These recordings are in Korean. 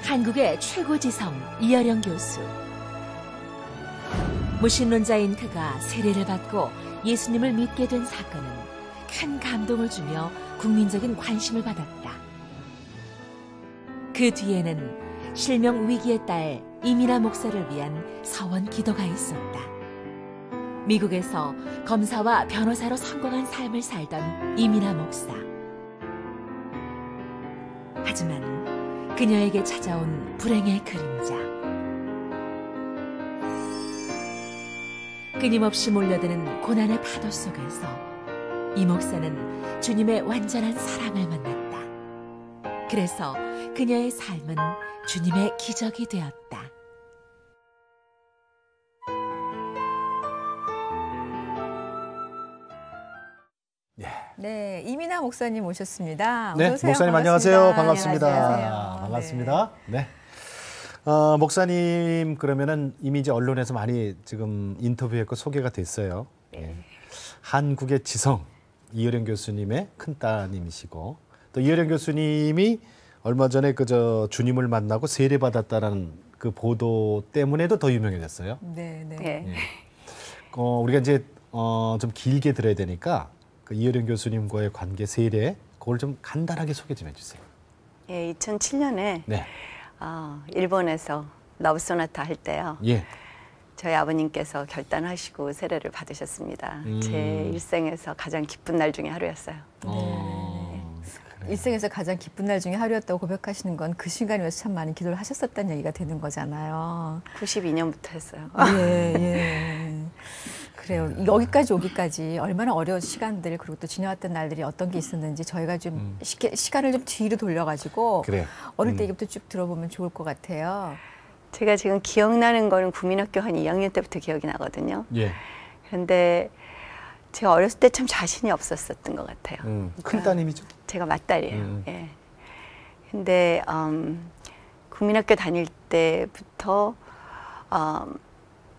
한국의 최고 지성 이어령 교수. 무신론자인 그가 세례를 받고 예수님을 믿게 된 사건은 큰 감동을 주며 국민적인 관심을 받았다. 그 뒤에는 실명 위기의 딸 이민아 목사를 위한 서원 기도가 있었다. 미국에서 검사와 변호사로 성공한 삶을 살던 이민아 목사. 하지만 그녀에게 찾아온 불행의 그림자. 끊임없이 몰려드는 고난의 파도 속에서 이 목사는 주님의 완전한 사랑을 만났다. 그래서 그녀의 삶은 주님의 기적이 되었다. 네, 이민아 목사님 오셨습니다. 네, 어서 오세요. 목사님 반갑습니다. 안녕하세요. 반갑습니다. 안녕하세요. 반갑습니다. 네. 목사님 그러면은 이미 이제 언론에서 많이 지금 인터뷰했고 소개가 됐어요. 네. 한국의 지성 이어령 교수님의 큰 따님이시고 또 이어령 교수님이 얼마 전에 주님을 만나고 세례 받았다라는 그 보도 때문에도 더 유명해졌어요. 네. 네. 우리가 이제 좀 길게 들어야 되니까 그 이어령 교수님과의 관계 세례 그걸 좀 간단하게 소개 좀 해주세요. 예, 2007년에 네. 일본에서 러브 소나타 할 때요. 예. 저희 아버님께서 결단하시고 세례를 받으셨습니다. 제 일생에서 가장 기쁜 날 중에 하루였어요. 일생에서 가장 기쁜 날 중에 하루였다고 고백하시는 건 그 순간이면서 참 많은 기도를 하셨었다는 얘기가 되는 거잖아요. 92년부터 했어요. 예. 그래요. 여기까지 오기까지 얼마나 어려운 시간들 그리고 또 지나왔던 날들이 어떤 게 있었는지 저희가 좀 시간을 좀 뒤로 돌려가지고 그래. 어릴 때 얘기부터 쭉 들어보면 좋을 것 같아요. 제가 지금 기억나는 거는 국민학교 한 2학년 때부터 기억이 나거든요. 예. 그런데 제가 어렸을 때 참 자신이 없었던 것 같아요. 큰 따님이죠? 제가 맞딸이에요. 예. 근데 국민학교 다닐 때부터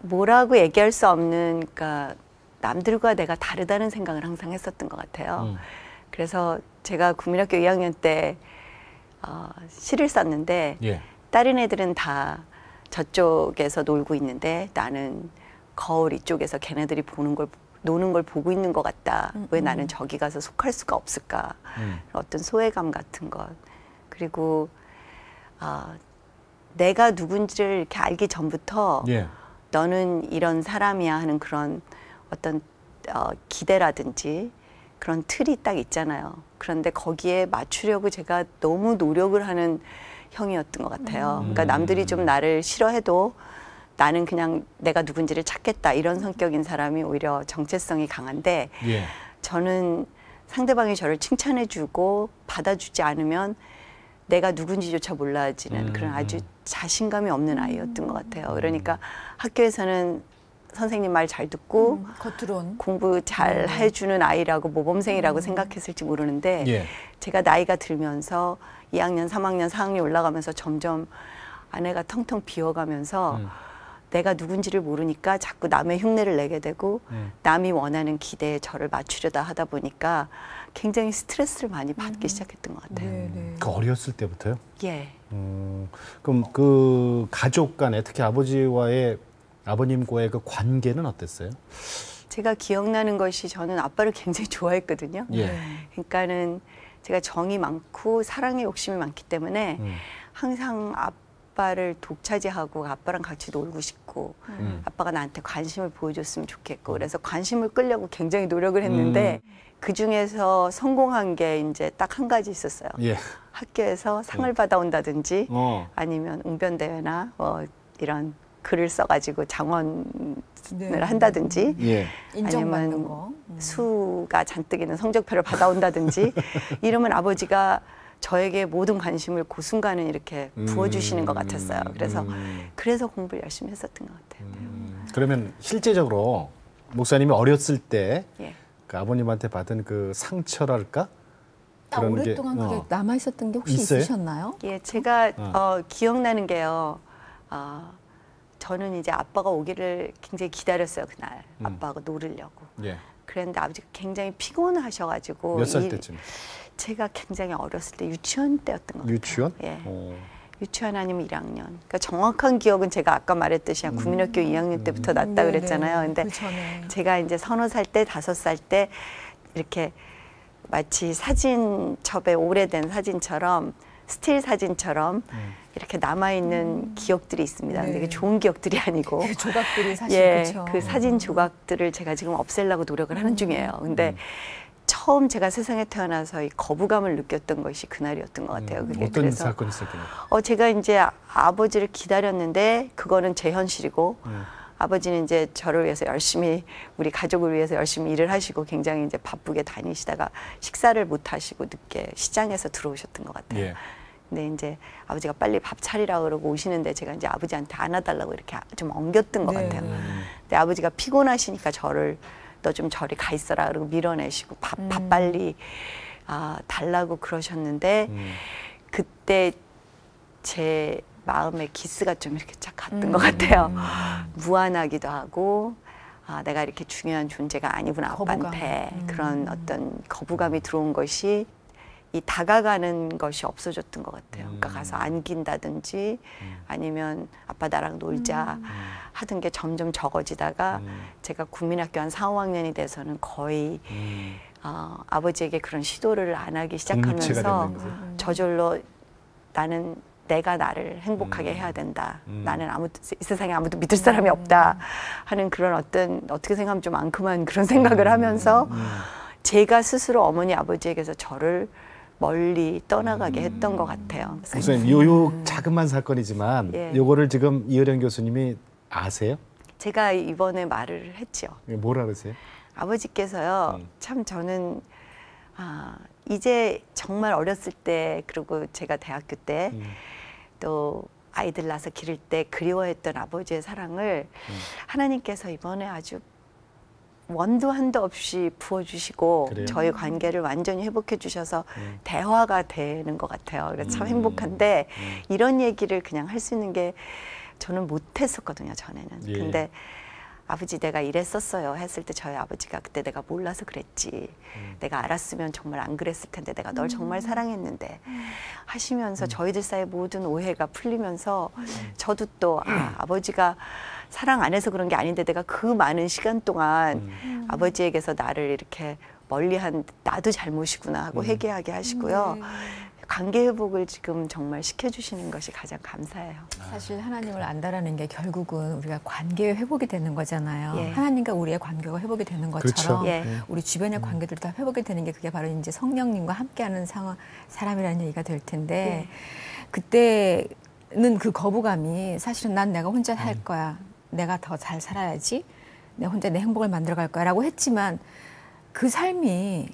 뭐라고 얘기할 수 없는, 그러니까 남들과 내가 다르다는 생각을 항상 했었던 것 같아요. 그래서 제가 국민학교 2학년 때 시를 썼는데 예. 다른 애들은 다 저쪽에서 놀고 있는데 나는 거울 이쪽에서 걔네들이 노는 걸 보고 있는 것 같다. 왜 나는 저기 가서 속할 수가 없을까. 어떤 소외감 같은 것. 그리고 내가 누군지를 이렇게 알기 전부터 예. 너는 이런 사람이야 하는 그런 어떤 기대라든지 그런 틀이 딱 있잖아요. 그런데 거기에 맞추려고 제가 너무 노력을 하는 형이었던 것 같아요. 그러니까 남들이 좀 나를 싫어해도 나는 그냥 내가 누군지를 찾겠다 이런 성격인 사람이 오히려 정체성이 강한데 예. 저는 상대방이 저를 칭찬해주고 받아주지 않으면 내가 누군지조차 몰라지는 그런 아주 자신감이 없는 아이였던 것 같아요. 그러니까 학교에서는 선생님 말 잘 듣고 겉으론 공부 잘 해주는 아이라고 모범생이라고 생각했을지 모르는데 예. 제가 나이가 들면서 2학년, 3학년, 4학년 올라가면서 점점 안에가 텅텅 비어가면서 내가 누군지를 모르니까 자꾸 남의 흉내를 내게 되고 남이 원하는 기대에 저를 맞추려다 하다 보니까 굉장히 스트레스를 많이 받기 시작했던 것 같아요. 그 어렸을 때부터요? 예. 그럼 그 가족 간에 특히 아버님과의 그 관계는 어땠어요? 제가 기억나는 것이 저는 아빠를 굉장히 좋아했거든요. 예. 그러니까는 제가 정이 많고 사랑의 욕심이 많기 때문에 항상 아빠를 독차지하고 아빠랑 같이 놀고 싶고 아빠가 나한테 관심을 보여줬으면 좋겠고 그래서 관심을 끌려고 굉장히 노력을 했는데 그 중에서 성공한 게 이제 딱 한 가지 있었어요. 예. 학교에서 상을 받아온다든지 아니면 웅변대회나 이런 글을 써가지고 장원을 한다든지 예. 인정받는 아니면 거. 수가 잔뜩 있는 성적표를 받아온다든지 이러면 아버지가 저에게 모든 관심을 그 순간은 이렇게 부어주시는 것 같았어요. 그래서 공부를 열심히 했었던 것 같아요. 그러면 실제적으로 목사님이 어렸을 때 예. 그 아버님한테 받은 그 상처랄까? 그런 오랫동안 그게 남아 있었던 게 혹시 있어요? 있으셨나요? 예, 제가 기억나는 게요. 저는 이제 아빠가 오기를 굉장히 기다렸어요, 그날. 아빠가 놀으려고. 예. 그랬는데 아버지가 굉장히 피곤하셔가지고. 몇 살 때쯤? 제가 굉장히 어렸을 때 유치원 때였던 것 같아요. 유치원? 예. 유치원 아니면 1학년. 그러니까 정확한 기억은 제가 아까 말했듯이 한 국민학교 2학년 때부터 났다 그랬잖아요. 근데 그 전에. 제가 이제 3살 때, 5살 때 이렇게 마치 사진첩에 오래된 사진처럼 스틸 사진처럼 이렇게 남아있는 기억들이 있습니다. 근데 이게 좋은 기억들이 아니고 그 조각들이 사실 예, 그쵸. 그 사진 조각들을 제가 지금 없애려고 노력을 하는 중이에요. 근데 처음 제가 세상에 태어나서 이 거부감을 느꼈던 것이 그날이었던 것 같아요. 그게 어떤 그래서 사건이 있었길래? 제가 이제 아버지를 기다렸는데 그거는 제 현실이고 아버지는 이제 저를 위해서 열심히 우리 가족을 위해서 열심히 일을 하시고 굉장히 이제 바쁘게 다니시다가 식사를 못 하시고 늦게 시장에서 들어오셨던 것 같아요. 예. 근데 이제 아버지가 빨리 밥 차리라 그러고 오시는데 제가 이제 아버지한테 안아달라고 이렇게 좀 엉겼던 것 네. 같아요. 근데 아버지가 피곤하시니까 저를 너 좀 저리 가 있어라 그러고 밀어내시고 밥 빨리 달라고 그러셨는데 그때 제 마음에 기스가 좀 이렇게 쫙 갔던 것 같아요. 무안하기도 하고 내가 이렇게 중요한 존재가 아니구나 아빠한테 그런 어떤 거부감이 들어온 것이 이 다가가는 것이 없어졌던 것 같아요. 그러니까 가서 안긴다든지 아니면 아빠 나랑 놀자 하던 게 점점 적어지다가 제가 국민학교 한 4, 5학년이 돼서는 거의 아버지에게 그런 시도를 안 하기 시작하면서 저절로 나는 내가 나를 행복하게 해야 된다. 나는 이 세상에 아무도 믿을 사람이 없다 하는 그런 어떻게 생각하면 좀 앙큼한 그런 생각을 하면서 제가 스스로 어머니 아버지에게서 저를 멀리 떠나가게 했던 것 같아요. 목사님, 요 자그만 사건이지만 예. 요거를 지금 이어령 교수님이 아세요? 제가 이번에 말을 했죠. 뭐라 그러세요? 아버지께서요. 참 저는 이제 정말 어렸을 때 그리고 제가 대학교 때 또 아이들 낳아서 기를 때 그리워했던 아버지의 사랑을 하나님께서 이번에 아주 원도 한도 없이 부어주시고 그래요? 저희 관계를 완전히 회복해 주셔서 대화가 되는 것 같아요. 그래서 참 행복한데 이런 얘기를 그냥 할 수 있는 게 저는 못했었거든요, 전에는. 예. 근데 아버지 내가 이랬었어요 했을 때 저희 아버지가 그때 내가 몰라서 그랬지. 내가 알았으면 정말 안 그랬을 텐데 내가 널 정말 사랑했는데 하시면서 저희들 사이 모든 오해가 풀리면서 저도 또 아버지가 사랑 안 해서 그런 게 아닌데 내가 그 많은 시간 동안 아버지에게서 나를 이렇게 멀리한 나도 잘못이구나 하고 회개하게 하시고요. 관계 회복을 지금 정말 시켜주시는 것이 가장 감사해요. 사실 하나님을 안다라는 게 결국은 우리가 관계 회복이 되는 거잖아요. 예. 하나님과 우리의 관계가 회복이 되는 것처럼 그렇죠. 예. 우리 주변의 관계들도 다 회복이 되는 게 그게 바로 이제 성령님과 함께하는 사람이라는 얘기가 될 텐데 그때는 그 거부감이 사실은 난 내가 혼자 살 거야. 내가 더 잘 살아야지. 내 혼자 내 행복을 만들어갈 거야라고 했지만 그 삶이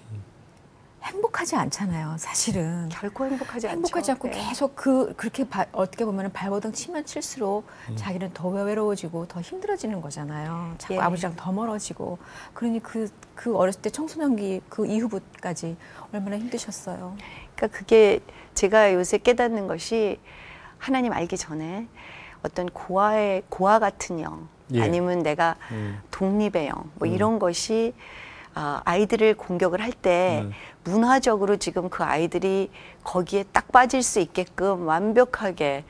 행복하지 않잖아요. 사실은 결코 행복하지 않죠. 행복하지 않고 네. 계속 그렇게 어떻게 보면 발버둥 치면 칠수록 자기는 더 외로워지고 더 힘들어지는 거잖아요. 자꾸 예. 아버지랑 더 멀어지고. 그러니 그 어렸을 때 청소년기 그 이후까지 얼마나 힘드셨어요. 그러니까 그게 제가 요새 깨닫는 것이 하나님 알기 전에 어떤 고아 같은 영 예. 아니면 내가 독립의 영 뭐 이런 것이 아이들을 공격을 할 때 문화적으로 지금 그 아이들이 거기에 딱 빠질 수 있게끔 완벽하게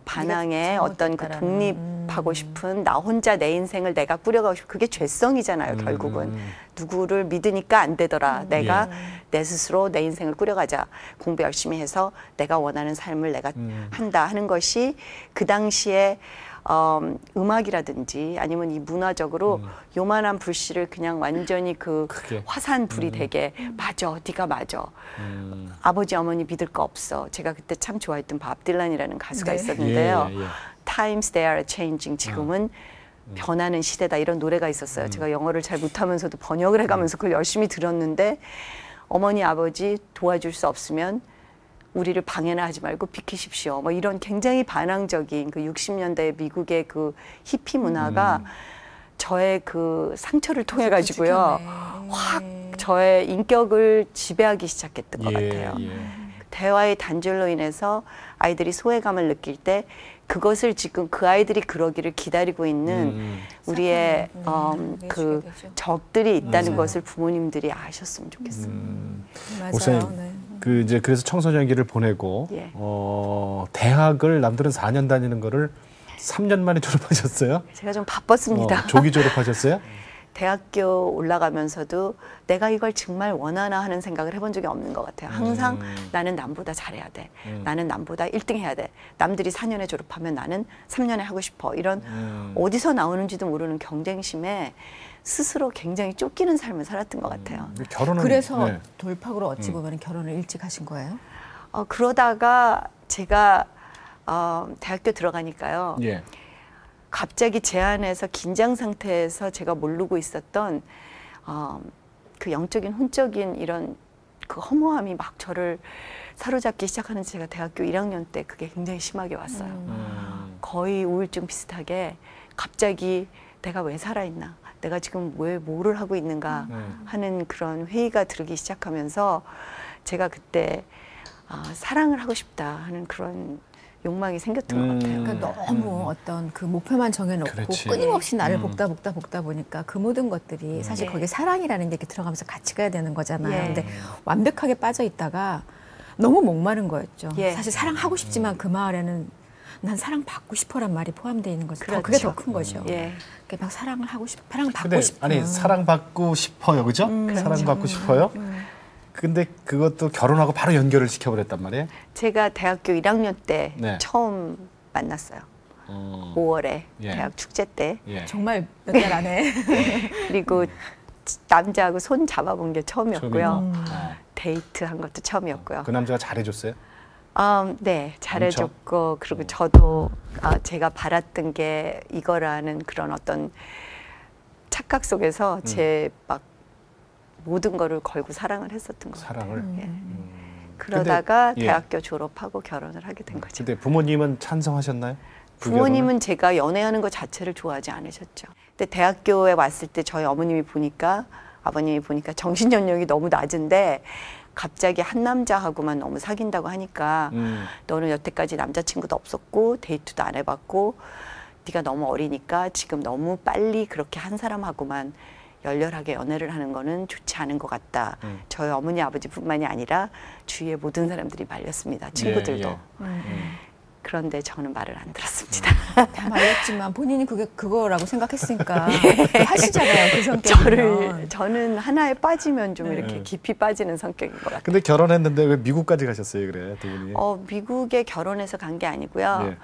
반항에 어떤 그 독립하고 싶은 나 혼자 내 인생을 내가 꾸려가고 싶은 그게 죄성이잖아요. 결국은 누구를 믿으니까 안 되더라. 내가 내 스스로 내 인생을 꾸려가자. 공부 열심히 해서 내가 원하는 삶을 내가 한다 하는 것이 그 당시에 음악이라든지 아니면 이 문화적으로 요만한 불씨를 그냥 완전히 그 크게. 화산 불이 되게 맞아, 네가 맞아. 아버지 어머니 믿을 거 없어. 제가 그때 참 좋아했던 밥 딜란이라는 가수가 네. 있었는데요. 예, 예, 예. Times they are changing. 지금은 변하는 시대다 이런 노래가 있었어요. 제가 영어를 잘 못하면서도 번역을 해가면서 그걸 열심히 들었는데 어머니 아버지 도와줄 수 없으면 우리를 방해나 하지 말고 비키십시오. 뭐 이런 굉장히 반항적인 그 60년대 미국의 그 히피 문화가 저의 그 상처를 통해 가지고요. 확 저의 인격을 지배하기 시작했던 것 같아요. 대화의 단절로 인해서 아이들이 소외감을 느낄 때 그것을 지금 그 아이들이 그러기를 기다리고 있는 우리의 그 적들이 있다는 맞아요. 것을 부모님들이 아셨으면 좋겠어요. 맞아요. 목사님, 네. 그래서 청소년기를 보내고 예. 대학을 남들은 4년 다니는 거를 3년 만에 졸업하셨어요? 제가 좀 바빴습니다. 조기 졸업하셨어요? 대학교 올라가면서도 내가 이걸 정말 원하나 하는 생각을 해본 적이 없는 것 같아요. 항상 나는 남보다 잘해야 돼. 나는 남보다 1등 해야 돼. 남들이 4년에 졸업하면 나는 3년에 하고 싶어. 이런 어디서 나오는지도 모르는 경쟁심에 스스로 굉장히 쫓기는 삶을 살았던 것 같아요. 결혼은 그래서 네. 돌팍으로 어찌 보면 결혼을 일찍 하신 거예요? 그러다가 제가 대학교 들어가니까요. 예. 갑자기 제 안에서 긴장 상태에서 제가 모르고 있었던 그 영적인 혼적인 이런 그 허무함이 막 저를 사로잡기 시작하는 제가 대학교 1학년 때 그게 굉장히 심하게 왔어요. 거의 우울증 비슷하게 갑자기 내가 왜 살아있나, 내가 지금 왜 뭐를 하고 있는가 하는 그런 회의가 들기 시작하면서 제가 그때 사랑을 하고 싶다 하는 그런 욕망이 생겼던 것 같아요. 그러니까 너무 어떤 그 목표만 정해놓고 그렇지. 끊임없이 나를 볶다 보니까 그 모든 것들이 사실 예. 거기에 사랑이라는 게 이렇게 들어가면서 같이 가야 되는 거잖아요. 예. 근데 완벽하게 빠져 있다가 너무 목마른 거였죠. 예. 사실 사랑하고 싶지만 그 마을에는 난 사랑받고 싶어란 말이 포함되어 있는 거죠. 그렇죠. 그게 더 큰 거죠. 예. 그게 막 사랑을 하고 사랑받고 근데 싶은. 아니 사랑받고 싶어요, 그죠? 사랑받고 싶어요. 근데 그것도 결혼하고 바로 연결을 시켜버렸단 말이에요. 제가 대학교 1학년 때 네. 처음 만났어요. 5월에 예. 대학 축제 때. 예. 정말 몇 달 안에. 그리고 남자하고 손 잡아본 게 처음이었고요. 처음이고. 데이트한 것도 처음이었고요. 그 남자가 잘해줬어요? 네, 잘해줬고 그리고 저도 제가 바랐던 게 이거라는 그런 어떤 착각 속에서 제 막 모든 거를 걸고 사랑을 했었던 것 같아요. 사랑을. 예. 그러다가 근데, 예. 대학교 졸업하고 결혼을 하게 된 거죠. 근데 부모님은 찬성하셨나요? 그 부모님은 제가 연애하는 것 자체를 좋아하지 않으셨죠. 근데 대학교에 왔을 때 저희 어머님이 보니까, 아버님이 보니까 정신연령이 너무 낮은데 갑자기 한 남자하고만 너무 사귄다고 하니까 너는 여태까지 남자친구도 없었고 데이트도 안 해봤고 네가 너무 어리니까 지금 너무 빨리 그렇게 한 사람하고만 열렬하게 연애를 하는 거는 좋지 않은 것 같다. 저희 어머니 아버지뿐만이 아니라 주위의 모든 사람들이 말렸습니다. 친구들도. 그런데 저는 말을 안 들었습니다. 다 말렸지만 본인이 그거라고 생각했으니까 하시잖아요. 그 성격이면. 저는 하나에 빠지면 좀 이렇게 깊이 빠지는 성격인 것 같아요. 근데 결혼했는데 왜 미국까지 가셨어요, 그래 두 분이? 미국에 결혼해서 간 게 아니고요. 예.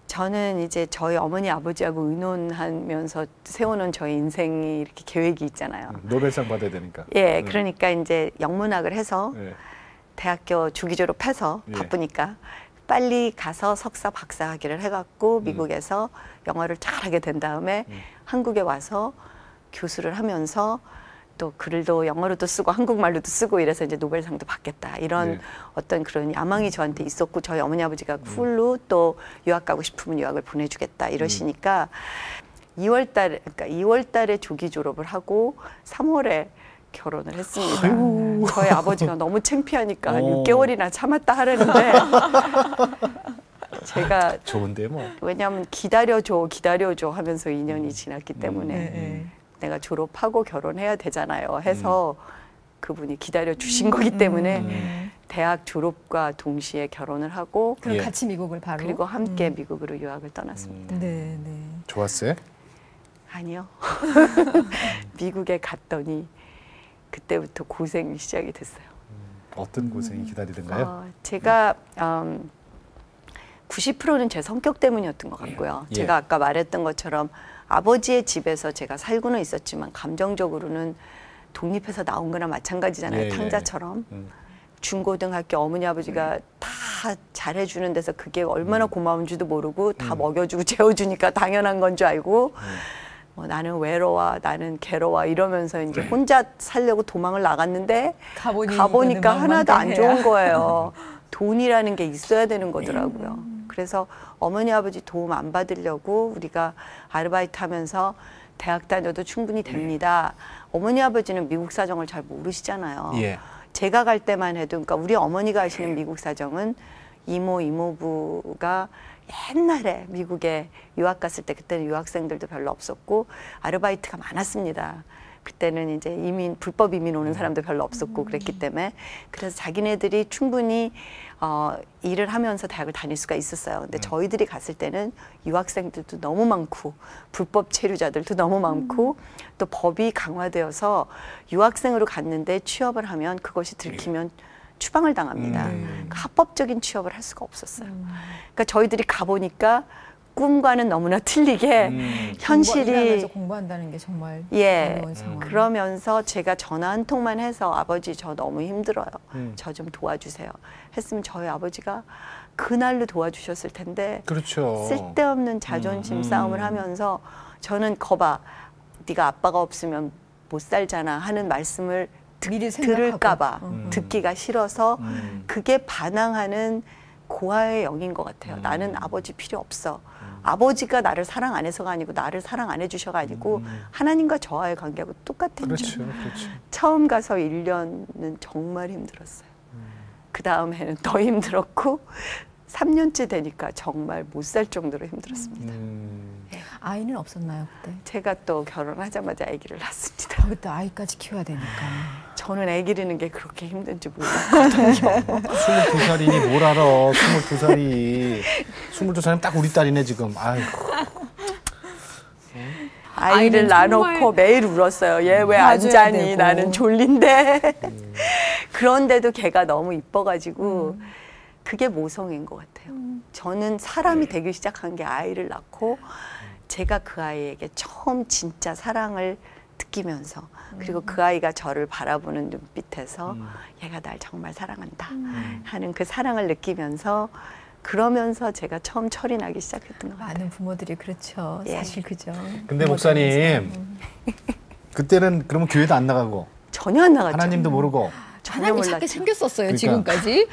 저는 이제 저희 어머니 아버지하고 의논하면서 세워놓은 저희 인생이 이렇게 계획이 있잖아요. 노벨상 받아야 되니까. 예, 그러니까 이제 영문학을 해서 예. 대학교 주기 졸업해서 예. 바쁘니까 빨리 가서 석사 박사 학위를 해갖고 미국에서 영어를 잘하게 된 다음에 한국에 와서 교수를 하면서 또 글도 영어로도 쓰고 한국말로도 쓰고 이래서 이제 노벨상도 받겠다 이런 예. 어떤 그런 야망이 저한테 있었고 저희 어머니 아버지가 쿨로 또 유학 가고 싶으면 유학을 보내주겠다 이러시니까 2월달에 그러니까 2월달에 조기 졸업을 하고 3월에 결혼을 했습니다. 저희 아버지가 너무 창피하니까 한 6개월이나 참았다 하려는데 제가 좋은데 뭐. 왜냐하면 기다려줘 하면서 2년이 지났기 때문에 내가 졸업하고 결혼해야 되잖아요 해서 그분이 기다려 주신 거기 때문에 대학 졸업과 동시에 결혼을 하고 그럼 예. 같이 미국을 바로. 그리고 함께 미국으로 유학을 떠났습니다. 네, 네. 좋았어요? 아니요. 미국에 갔더니 그때부터 고생이 시작이 됐어요. 어떤 고생이 기다리던가요? 제가 90%는 제 성격 때문이었던 것 같고요. 예. 제가 아까 말했던 것처럼 아버지의 집에서 제가 살고는 있었지만 감정적으로는 독립해서 나온 거나 마찬가지잖아요. 예, 탕자처럼. 중고등학교 어머니 아버지가 다 잘해주는 데서 그게 얼마나 고마운지도 모르고 다 먹여주고 재워주니까 당연한 건 줄 알고 뭐 나는 외로워, 나는 괴로워 이러면서 이제 혼자 살려고 도망을 나갔는데 가보니까 하나도 안 좋은 거예요. 돈이라는 게 있어야 되는 거더라고요. 그래서 어머니 아버지 도움 안 받으려고 우리가 아르바이트 하면서 대학 다녀도 충분히 됩니다. 어머니 아버지는 미국 사정을 잘 모르시잖아요. 예. 제가 갈 때만 해도 그러니까 우리 어머니가 아시는 미국 사정은 이모, 이모부가 옛날에 미국에 유학 갔을 때 그때는 유학생들도 별로 없었고 아르바이트가 많았습니다. 그때는 이제 불법 이민 오는 사람도 별로 없었고 그랬기 때문에 그래서 자기네들이 충분히 일을 하면서 대학을 다닐 수가 있었어요. 근데 저희들이 갔을 때는 유학생들도 너무 많고 불법 체류자들도 너무 많고 또 법이 강화되어서 유학생으로 갔는데 취업을 하면 그것이 들키면 추방을 당합니다. 그러니까 합법적인 취업을 할 수가 없었어요. 그러니까 저희들이 가보니까 꿈과는 너무나 틀리게 현실이 공부한다는 게 정말 예 어려운 상황. 그러면서 제가 전화 한 통만 해서 아버지 저 너무 힘들어요. 저 좀 도와주세요. 했으면 저희 아버지가 그날로 도와주셨을 텐데 그렇죠. 쓸데없는 자존심 싸움을 하면서 저는 거봐 네가 아빠가 없으면 못 살잖아 하는 말씀을 미리 생각하고. 들을까봐 듣기가 싫어서 그게 반항하는 고아의 영인 것 같아요. 나는 아버지 필요 없어. 아버지가 나를 사랑 안 해서가 아니고 나를 사랑 안 해주셔가 아니고 하나님과 저와의 관계하고 똑같은 그렇죠. 줄. 그렇죠. 처음 가서 1년은 정말 힘들었어요. 그 다음 해는 더 힘들었고 3년째 되니까 정말 못 살 정도로 힘들었습니다. 아이는 없었나요 그때? 제가 또 결혼하자마자 아기를 낳습니다. 그때 아이까지 키워야 되니까. 저는 아기 기르는 게 그렇게 힘든지 몰랐거든요. 22살이니 뭘 알아. 22살이. 22살이면 딱 우리 딸이네 지금. 아이고. 아이를 낳아놓고 매일 울었어요. 얘 왜 안 자니? 되고. 나는 졸린데. 그런데도 걔가 너무 이뻐가지고 그게 모성인 것 같아요. 저는 사람이 되기 시작한 게 아이를 낳고 제가 그 아이에게 처음 진짜 사랑을 느끼면서 그리고 그 아이가 저를 바라보는 눈빛에서 얘가 날 정말 사랑한다 하는 그 사랑을 느끼면서 그러면서 제가 처음 철이 나기 시작했던 것 같아요. 많은 부모들이 그렇죠. 예. 사실 그죠. 근데 목사님 그때는 그러면 교회도 안 나가고 전혀 안 나갔죠. 하나님도 모르고 전혀 하나님이 몰랐죠. 찾게 생겼었어요 그러니까. 지금까지.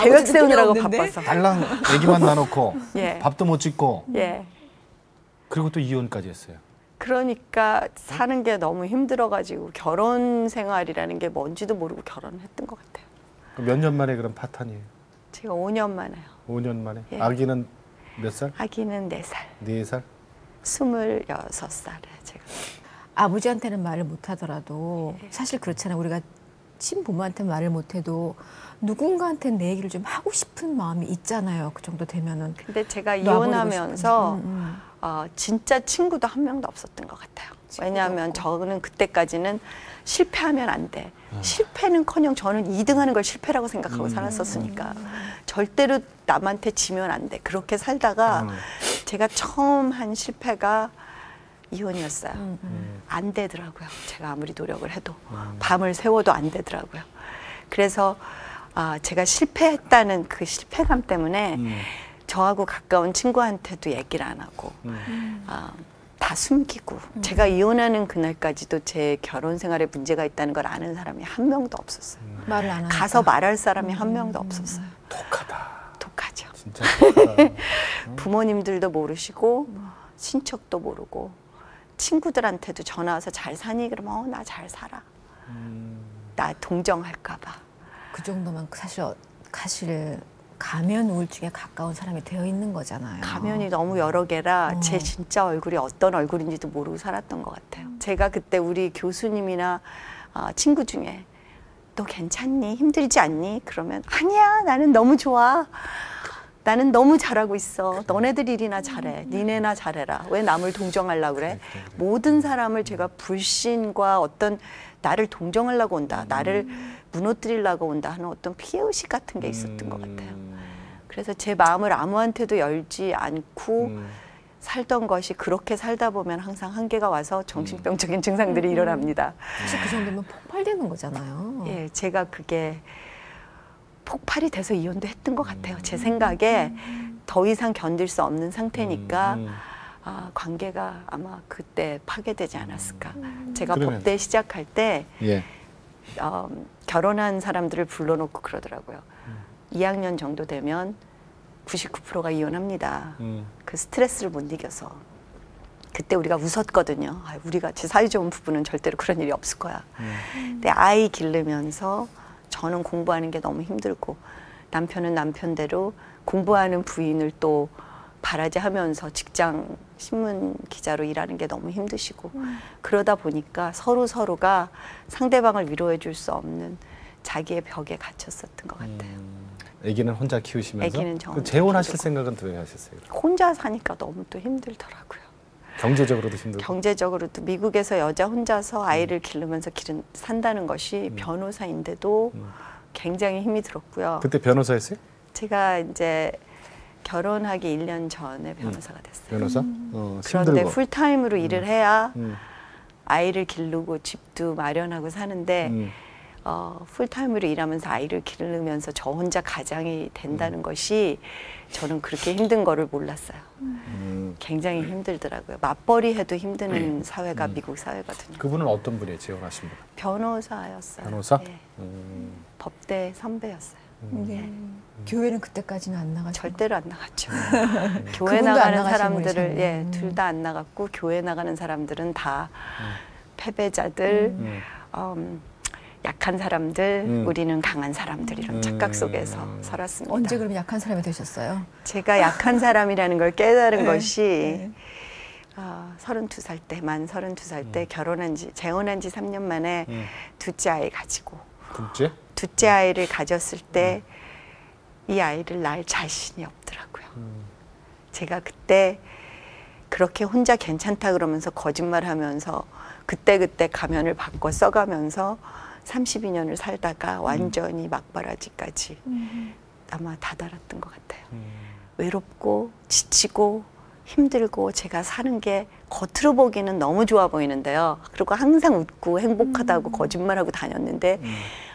계획 세우느라고 아버지도 필요 없는데. 바빴어. 달랑 애기만 낳아놓고 예. 밥도 못 짓고 예. 그리고 또 이혼까지 했어요. 그러니까 사는 게 너무 힘들어가지고 결혼 생활이라는 게 뭔지도 모르고 결혼을 했던 것 같아요. 몇 년 만에 그런 파탄이에요? 제가 5년 만에요. 5년 만에? 예. 아기는 몇 살? 아기는 4살, 4살? 26살에 제가. 아버지한테는 말을 못하더라도 사실 그렇잖아요. 우리가 친부모한테 말을 못해도 누군가한테 내 얘기를 좀 하고 싶은 마음이 있잖아요. 그 정도 되면은. 근데 제가 놔버리고 이혼하면서 싶은. 진짜 친구도 한 명도 없었던 것 같아요. 왜냐하면 저는 그때까지는 실패하면 안 돼. 실패는커녕 저는 2등하는 걸 실패라고 생각하고 살았었으니까 절대로 남한테 지면 안 돼. 그렇게 살다가 제가 처음 한 실패가 이혼이었어요. 안 되더라고요. 제가 아무리 노력을 해도 밤을 새워도 안 되더라고요. 그래서 제가 실패했다는 그 실패감 때문에 저하고 가까운 친구한테도 얘기를 안 하고 다 숨기고 제가 이혼하는 그날까지도 제 결혼 생활에 문제가 있다는 걸 아는 사람이 한 명도 없었어요. 말을 안 하니까. 가서 말할 사람이 한 명도 없었어요. 독하다. 독하죠. 진짜 독하다. 부모님들도 모르시고 친척도 모르고 친구들한테도 전화 와서 잘 사니? 그러면 나 잘 살아. 나 동정할까 봐. 그 정도면 사실 가면 우울증에 가까운 사람이 되어 있는 거잖아요. 가면이 너무 여러 개라 제 진짜 얼굴이 어떤 얼굴인지도 모르고 살았던 것 같아요. 제가 그때 우리 교수님이나 친구 중에 너 괜찮니? 힘들지 않니? 그러면 아니야 나는 너무 좋아. 나는 너무 잘하고 있어. 너네들 일이나 잘해. 니네나 잘해라. 왜 남을 동정하려고 그래? 모든 사람을 제가 불신과 어떤 나를 동정하려고 온다. 나를 무너뜨리려고 온다 하는 어떤 피해의식 같은 게 있었던 것 같아요. 그래서 제 마음을 아무한테도 열지 않고 살던 것이 그렇게 살다 보면 항상 한계가 와서 정신병적인 증상들이 일어납니다. 사실 그 정도면 폭발되는 거잖아요. 예, 제가 그게 폭발이 돼서 이혼도 했던 것 같아요. 제 생각에 더 이상 견딜 수 없는 상태니까 관계가 아마 그때 파괴되지 않았을까. 제가 그러면- 법대 시작할 때 예. 결혼한 사람들을 불러놓고 그러더라고요. 2학년 정도 되면 99%가 이혼합니다. 그 스트레스를 못 이겨서. 그때 우리가 웃었거든요. 우리 같이 사이좋은 부부는 절대로 그런 일이 없을 거야. 근데 아이 기르면서 저는 공부하는 게 너무 힘들고 남편은 남편대로 공부하는 부인을 또 잘하지 하면서 직장 신문 기자로 일하는 게 너무 힘드시고 그러다 보니까 서로가 상대방을 위로해 줄 수 없는 자기의 벽에 갇혔었던 것 같아요. 아기는 혼자 키우시면서 아기는 저 혼자 재혼하실 키우고. 생각은 왜 하셨어요? 혼자 사니까 너무 또 힘들더라고요. 경제적으로도 힘들고. 경제적으로도 미국에서 여자 혼자서 아이를 기르면서 산다는 것이 변호사인데도 굉장히 힘이 들었고요. 그때 변호사였어요? 제가 이제 결혼하기 1년 전에 변호사가 됐어요. 변호사? 그런데 힘들고. 풀타임으로 일을 해야 음. 아이를 기르고 집도 마련하고 사는데 풀타임으로 일하면서 아이를 기르면서 저 혼자 가장이 된다는 것이 저는 그렇게 힘든 거를 몰랐어요. 굉장히 힘들더라고요. 맞벌이 해도 힘든 사회가 미국 사회거든요. 그분은 어떤 분이에요? 재혼하신 분? 변호사였어요. 변호사? 네. 법대 선배였어요. 네. 교회는 그때까지는 안 나가죠. 절대로 안 나갔죠. 그분도 교회 안 나가는 나가신 사람들을 분이셨네. 둘 다 안 나갔고 교회 나가는 사람들은 다 패배자들, 약한 사람들, 우리는 강한 사람들 이런 착각 속에서 살았습니다. 언제 그럼 약한 사람이 되셨어요? 제가 약한 사람이라는 걸 깨달은 네. 것이 32살 때, 만 32살 때 재혼한 지 3년 만에 둘째 아이 가지고 둘째 아이를 가졌을 때 이 아이를 낳을 자신이 없더라고요. 제가 그때 그렇게 혼자 괜찮다 그러면서 거짓말하면서 그때 가면을 바꿔 써가면서 32년을 살다가 완전히 막바라지까지 아마 다다랐던 것 같아요. 외롭고 지치고 힘들고 제가 사는 게 겉으로 보기는 너무 좋아 보이는데요. 그리고 항상 웃고 행복하다고 거짓말하고 다녔는데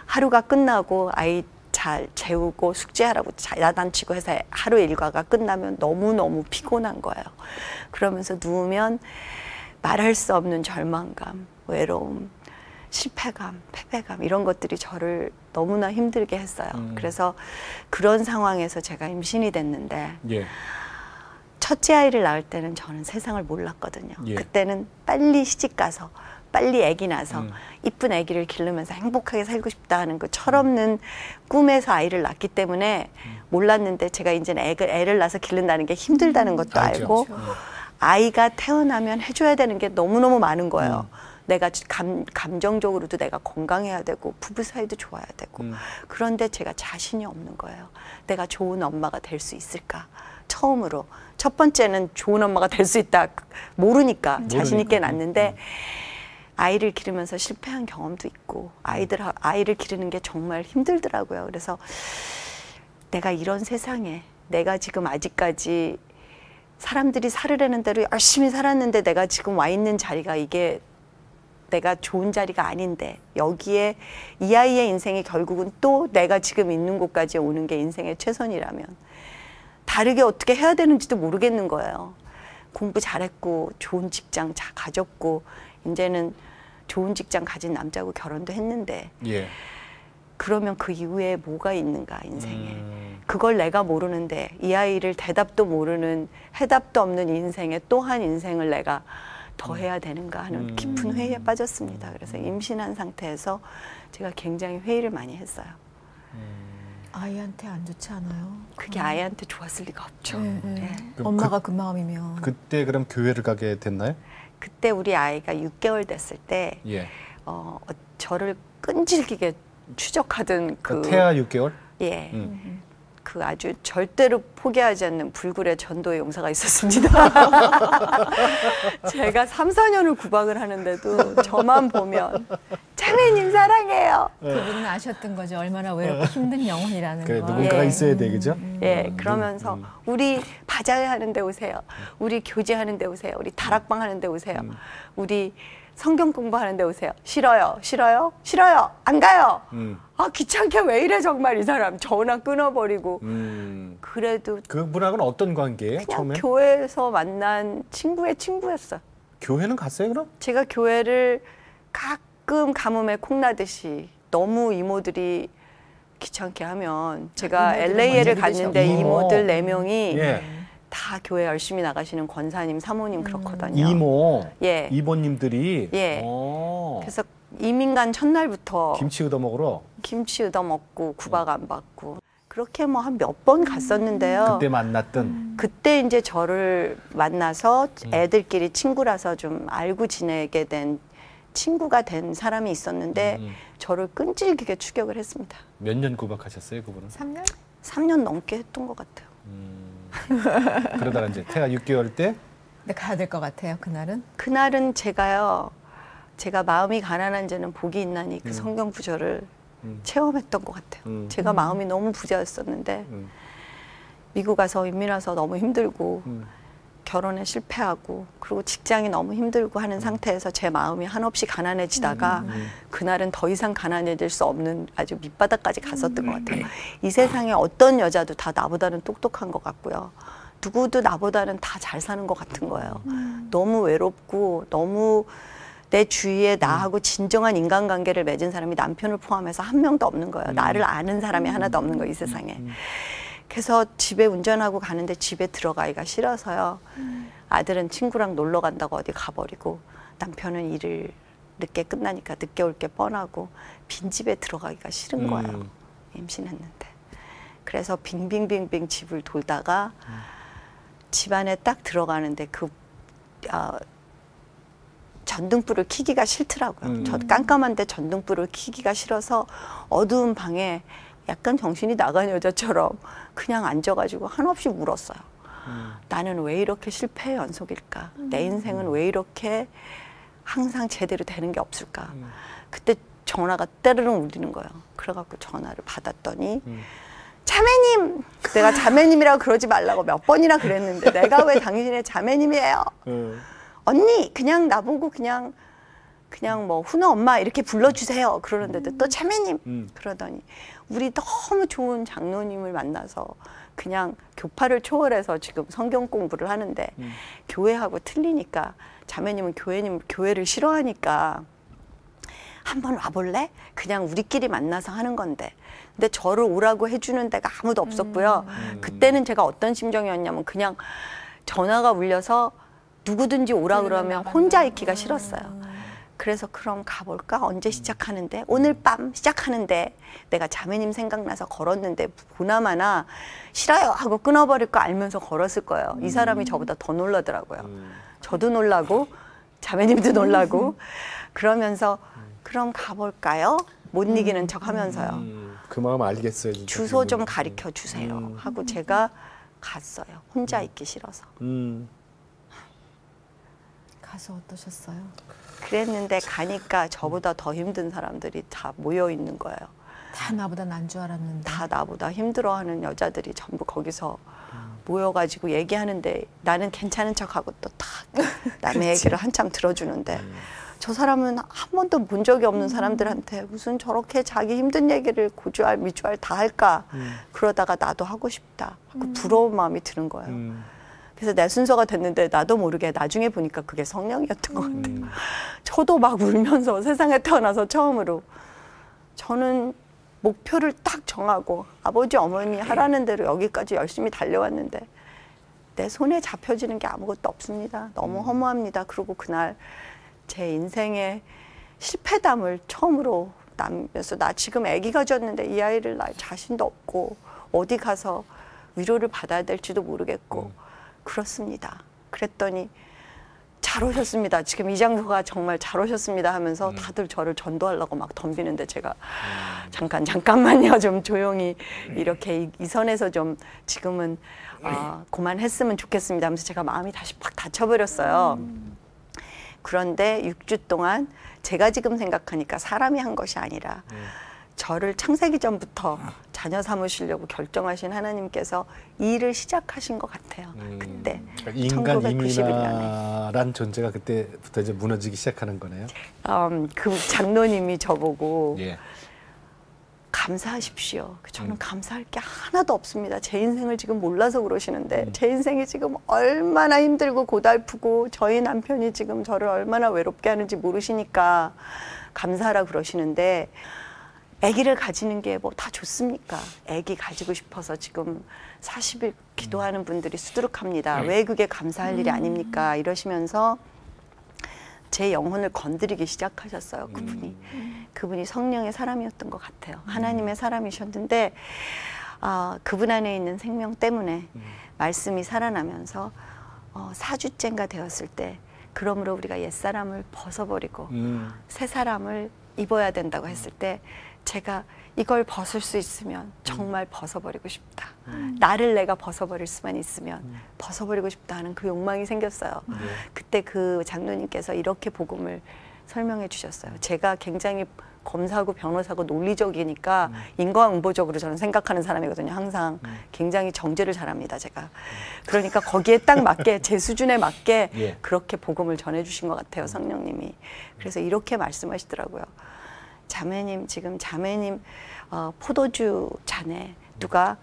하루가 끝나고 아이 잘 재우고 숙제하라고 야단치고 해서 하루 일과가 끝나면 너무너무 피곤한 거예요. 그러면서 누우면 말할 수 없는 절망감, 외로움, 실패감, 패배감 이런 것들이 저를 너무나 힘들게 했어요. 그래서 그런 상황에서 제가 임신이 됐는데 첫째 아이를 낳을 때는 저는 세상을 몰랐거든요. 그때는 빨리 시집가서 빨리 아기 낳아서 이쁜 아기를 기르면서 행복하게 살고 싶다 하는 그 철없는 꿈에서 아이를 낳기 때문에 몰랐는데 제가 이제는 애를 낳아서 기른다는 게 힘들다는 것도 알고 아이가 태어나면 해줘야 되는 게 너무너무 많은 거예요. 내가 감정적으로도 내가 건강해야 되고 부부 사이도 좋아야 되고 그런데 제가 자신이 없는 거예요. 내가 좋은 엄마가 될 수 있을까? 처음으로 첫 번째는 좋은 엄마가 될 수 있다 모르니까 자신 있게 낳는데 아이를 기르면서 실패한 경험도 있고 아이를 기르는 게 정말 힘들더라고요. 그래서 내가 이런 세상에 내가 지금 아직까지 사람들이 살으려는 대로 열심히 살았는데 내가 지금 와 있는 자리가 이게 내가 좋은 자리가 아닌데 여기에 이 아이의 인생이 결국은 또 내가 지금 있는 곳까지 오는 게 인생의 최선이라면 다르게 어떻게 해야 되는지도 모르겠는 거예요. 공부 잘했고 좋은 직장 가졌고 이제는 좋은 직장 가진 남자하고 결혼도 했는데 그러면 그 이후에 뭐가 있는가 인생에. 그걸 내가 모르는데 이 아이를 대답도 모르는 해답도 없는 인생에 또 한 인생을 내가 더 해야 되는가 하는 깊은 회의에 빠졌습니다. 그래서 임신한 상태에서 제가 굉장히 회의를 많이 했어요. 아이한테 안 좋지 않아요? 그게 아이한테 좋았을 리가 없죠. 네. 엄마가 그 마음이면. 그때 그럼 교회를 가게 됐나요? 그때 우리 아이가 6개월 됐을 때 저를 끈질기게 추적하던 태아 6개월? 그 아주 절대로 포기하지 않는 불굴의 전도의 용사가 있었습니다. 제가 3, 4년을 구박을 하는데도 저만 보면 장애님 사랑해요. 그분은 아셨던 거죠. 얼마나 외롭고 힘든 영혼이라는 거. 누군가가 있어야 돼, 그죠? 그러면서 우리 바자회 하는 데 오세요. 우리 교제하는 데 오세요. 우리 다락방 하는 데 오세요. 우리 성경 공부하는 데 오세요. 싫어요. 싫어요? 싫어요. 안 가요. 아 귀찮게 왜 이래 정말 이 사람. 전화 끊어버리고. 그래도 그분하고는 어떤 관계예요? 그냥 처음에? 교회에서 만난 친구의 친구였어요. 교회는 갔어요 그럼? 제가 교회를 가끔 가뭄에 콩나듯이 너무 이모들이 귀찮게 하면 제가 LA를 갔는데 이모들 4명이 다 교회 열심히 나가시는 권사님, 사모님 그렇거든요. 이모, 예. 이모님들이. 그래서 이민 간 첫날부터 김치 얻어 먹으러. 김치 얻어 먹고 구박 안 받고 그렇게 뭐 한 몇 번 갔었는데요. 그때 만났던. 그때 이제 저를 만나서 애들끼리 친구라서 좀 알고 지내게 된 친구가 된 사람이 있었는데 저를 끈질기게 추격을 했습니다. 몇 년 구박하셨어요, 그분은? 3년? 3년 넘게 했던 것 같아요. 그러다가 이제 태아 6개월 때 근데 가야 될 것 같아요, 그날은. 그날은 제가 마음이 가난한 자는 복이 있나니 그 성경 구절을 체험했던 것 같아요. 제가 마음이 너무 부자였었는데 미국 가서 인민 와서 너무 힘들고 결혼에 실패하고 그리고 직장이 너무 힘들고 하는 상태에서 제 마음이 한없이 가난해지다가 그날은 더 이상 가난해질 수 없는 아주 밑바닥까지 갔었던 것 같아요. 이 세상에 어떤 여자도 다 나보다는 똑똑한 것 같고요. 누구도 나보다는 다 잘 사는 것 같은 거예요. 너무 외롭고 너무 내 주위에 나하고 진정한 인간관계를 맺은 사람이 남편을 포함해서 한 명도 없는 거예요. 나를 아는 사람이 하나도 없는 거예요, 이 세상에. 그래서 집에 운전하고 가는데 집에 들어가기가 싫어서요. 아들은 친구랑 놀러 간다고 어디 가버리고 남편은 일을 늦게 끝나니까 늦게 올 게 뻔하고 빈집에 들어가기가 싫은 거예요. 임신했는데. 그래서 빙빙빙빙 집을 돌다가 집 안에 딱 들어가는데 전등불을 켜기가 싫더라고요. 저 깜깜한데 전등불을 켜기가 싫어서 어두운 방에 약간 정신이 나간 여자처럼 그냥 앉아가지고 한없이 울었어요. 나는 왜 이렇게 실패의 연속일까? 내 인생은 왜 이렇게 항상 제대로 되는 게 없을까? 그때 전화가 때르릉 울리는 거예요. 그래갖고 전화를 받았더니 자매님! 내가 자매님이라고 그러지 말라고 몇 번이나 그랬는데 내가 왜 당신의 자매님이에요? 언니! 그냥 나보고 그냥 뭐 훈우 엄마 이렇게 불러주세요. 그러는데도 또 자매님! 그러더니 우리 너무 좋은 장로님을 만나서 그냥 교파를 초월해서 지금 성경 공부를 하는데 교회하고 틀리니까 자매님은 교회를 싫어하니까 한번 와볼래? 그냥 우리끼리 만나서 하는 건데. 근데 저를 오라고 해주는 데가 아무도 없었고요. 그때는 제가 어떤 심정이었냐면 그냥 전화가 울려서 누구든지 오라 그러면 혼자 있기가 싫었어요. 그래서 그럼 가볼까? 언제 시작하는데? 오늘 밤 시작하는데 내가 자매님 생각나서 걸었는데 보나마나 싫어요 하고 끊어버릴 거 알면서 걸었을 거예요. 이 사람이 저보다 더 놀라더라고요. 저도 놀라고 자매님도 놀라고 그러면서 그럼 가볼까요? 못 이기는 척 하면서요. 그 마음 알겠어요. 진짜. 주소 좀 가르쳐 주세요 하고 제가 갔어요. 혼자 있기 싫어서. 가서 어떠셨어요? 그랬는데 가니까 저보다 더 힘든 사람들이 다 모여 있는 거예요. 다 나보다 난 줄 알았는데. 다 나보다 힘들어하는 여자들이 전부 거기서 모여가지고 얘기하는데 나는 괜찮은 척하고 또 다 남의 얘기를 한참 들어주는데 저 사람은 한 번도 본 적이 없는 사람들한테 무슨 저렇게 자기 힘든 얘기를 고주할 미주할 다 할까 그러다가 나도 하고 싶다 하고 부러운 마음이 드는 거예요. 그래서 내 순서가 됐는데 나도 모르게 나중에 보니까 그게 성령이었던 것 같아요. 저도 막 울면서 세상에 태어나서 처음으로 저는 목표를 딱 정하고 아버지 어머니 하라는 대로 여기까지 열심히 달려왔는데 내 손에 잡혀지는 게 아무것도 없습니다. 너무 허무합니다. 그리고 그날 제 인생의 실패담을 처음으로 남면서 나 지금 아기 가졌는데 이 아이를 낳을 자신도 없고 어디 가서 위로를 받아야 될지도 모르겠고 그렇습니다. 그랬더니 잘 오셨습니다. 지금 이 장소가 정말 잘 오셨습니다 하면서 다들 저를 전도하려고 막 덤비는데 제가 잠깐만요. 좀 조용히 이렇게 이 선에서 좀 지금은 그만했으면 좋겠습니다 하면서 제가 마음이 다시 팍 닫혀버렸어요. 그런데 6주 동안 제가 지금 생각하니까 사람이 한 것이 아니라 저를 창세기 전부터 자녀 삼으시려고 결정하신 하나님께서 이 일을 시작하신 것 같아요. 그때 인간 1991년에. 이민아란 존재가 그때부터 이제 무너지기 시작하는 거네요. 그 장로님이 저보고 예. 감사하십시오. 저는 감사할 게 하나도 없습니다. 제 인생을 지금 몰라서 그러시는데 제 인생이 지금 얼마나 힘들고 고달프고 저희 남편이 지금 저를 얼마나 외롭게 하는지 모르시니까 감사하라 그러시는데 아기를 가지는 게 뭐 다 좋습니까? 아기 가지고 싶어서 지금 40일 기도하는 분들이 수두룩합니다. 왜 그게 감사할 일이 아닙니까? 이러시면서 제 영혼을 건드리기 시작하셨어요. 그분이 성령의 사람이었던 것 같아요. 하나님의 사람이셨는데 그분 안에 있는 생명 때문에 말씀이 살아나면서 4주째인가 되었을 때 그러므로 우리가 옛사람을 벗어버리고 새 사람을 입어야 된다고 했을 때 제가 이걸 벗을 수 있으면 정말 벗어버리고 싶다. 나를 내가 벗어버릴 수만 있으면 벗어버리고 싶다 하는 그 욕망이 생겼어요. 그때 그 장로님께서 이렇게 복음을 설명해 주셨어요. 제가 굉장히 검사하고 변호사고 논리적이니까 인과응보적으로 저는 생각하는 사람이거든요. 항상 굉장히 정죄를 잘합니다. 제가. 그러니까 거기에 딱 맞게 제 수준에 맞게 그렇게 복음을 전해주신 것 같아요. 성령님이. 그래서 이렇게 말씀하시더라고요. 자매님 지금 자매님 포도주 잔에 누가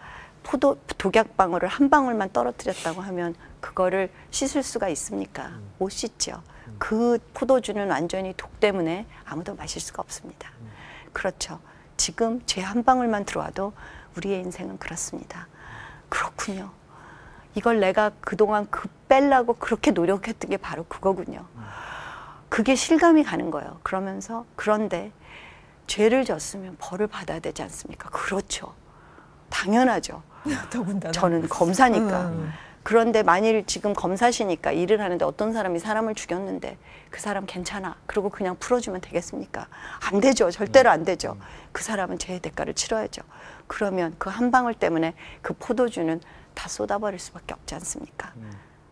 독약방울을 한 방울만 떨어뜨렸다고 하면 그거를 씻을 수가 있습니까? 못 씻죠. 그 포도주는 완전히 독 때문에 아무도 마실 수가 없습니다. 그렇죠. 지금 죄 한 방울만 들어와도 우리의 인생은 그렇습니다. 그렇군요. 이걸 내가 그동안 빼려고 그렇게 노력했던 게 바로 그거군요. 그게 실감이 가는 거예요. 그러면서 그런데 죄를 졌으면 벌을 받아야 되지 않습니까? 그렇죠. 당연하죠. 더군다나. 저는 검사니까. 그런데 만일 지금 검사시니까 일을 하는데 어떤 사람이 사람을 죽였는데 그 사람 괜찮아. 그리고 그냥 풀어주면 되겠습니까? 안 되죠. 절대로 안 되죠. 그 사람은 죄의 대가를 치러야죠. 그러면 그 한 방울 때문에 그 포도주는 다 쏟아버릴 수밖에 없지 않습니까?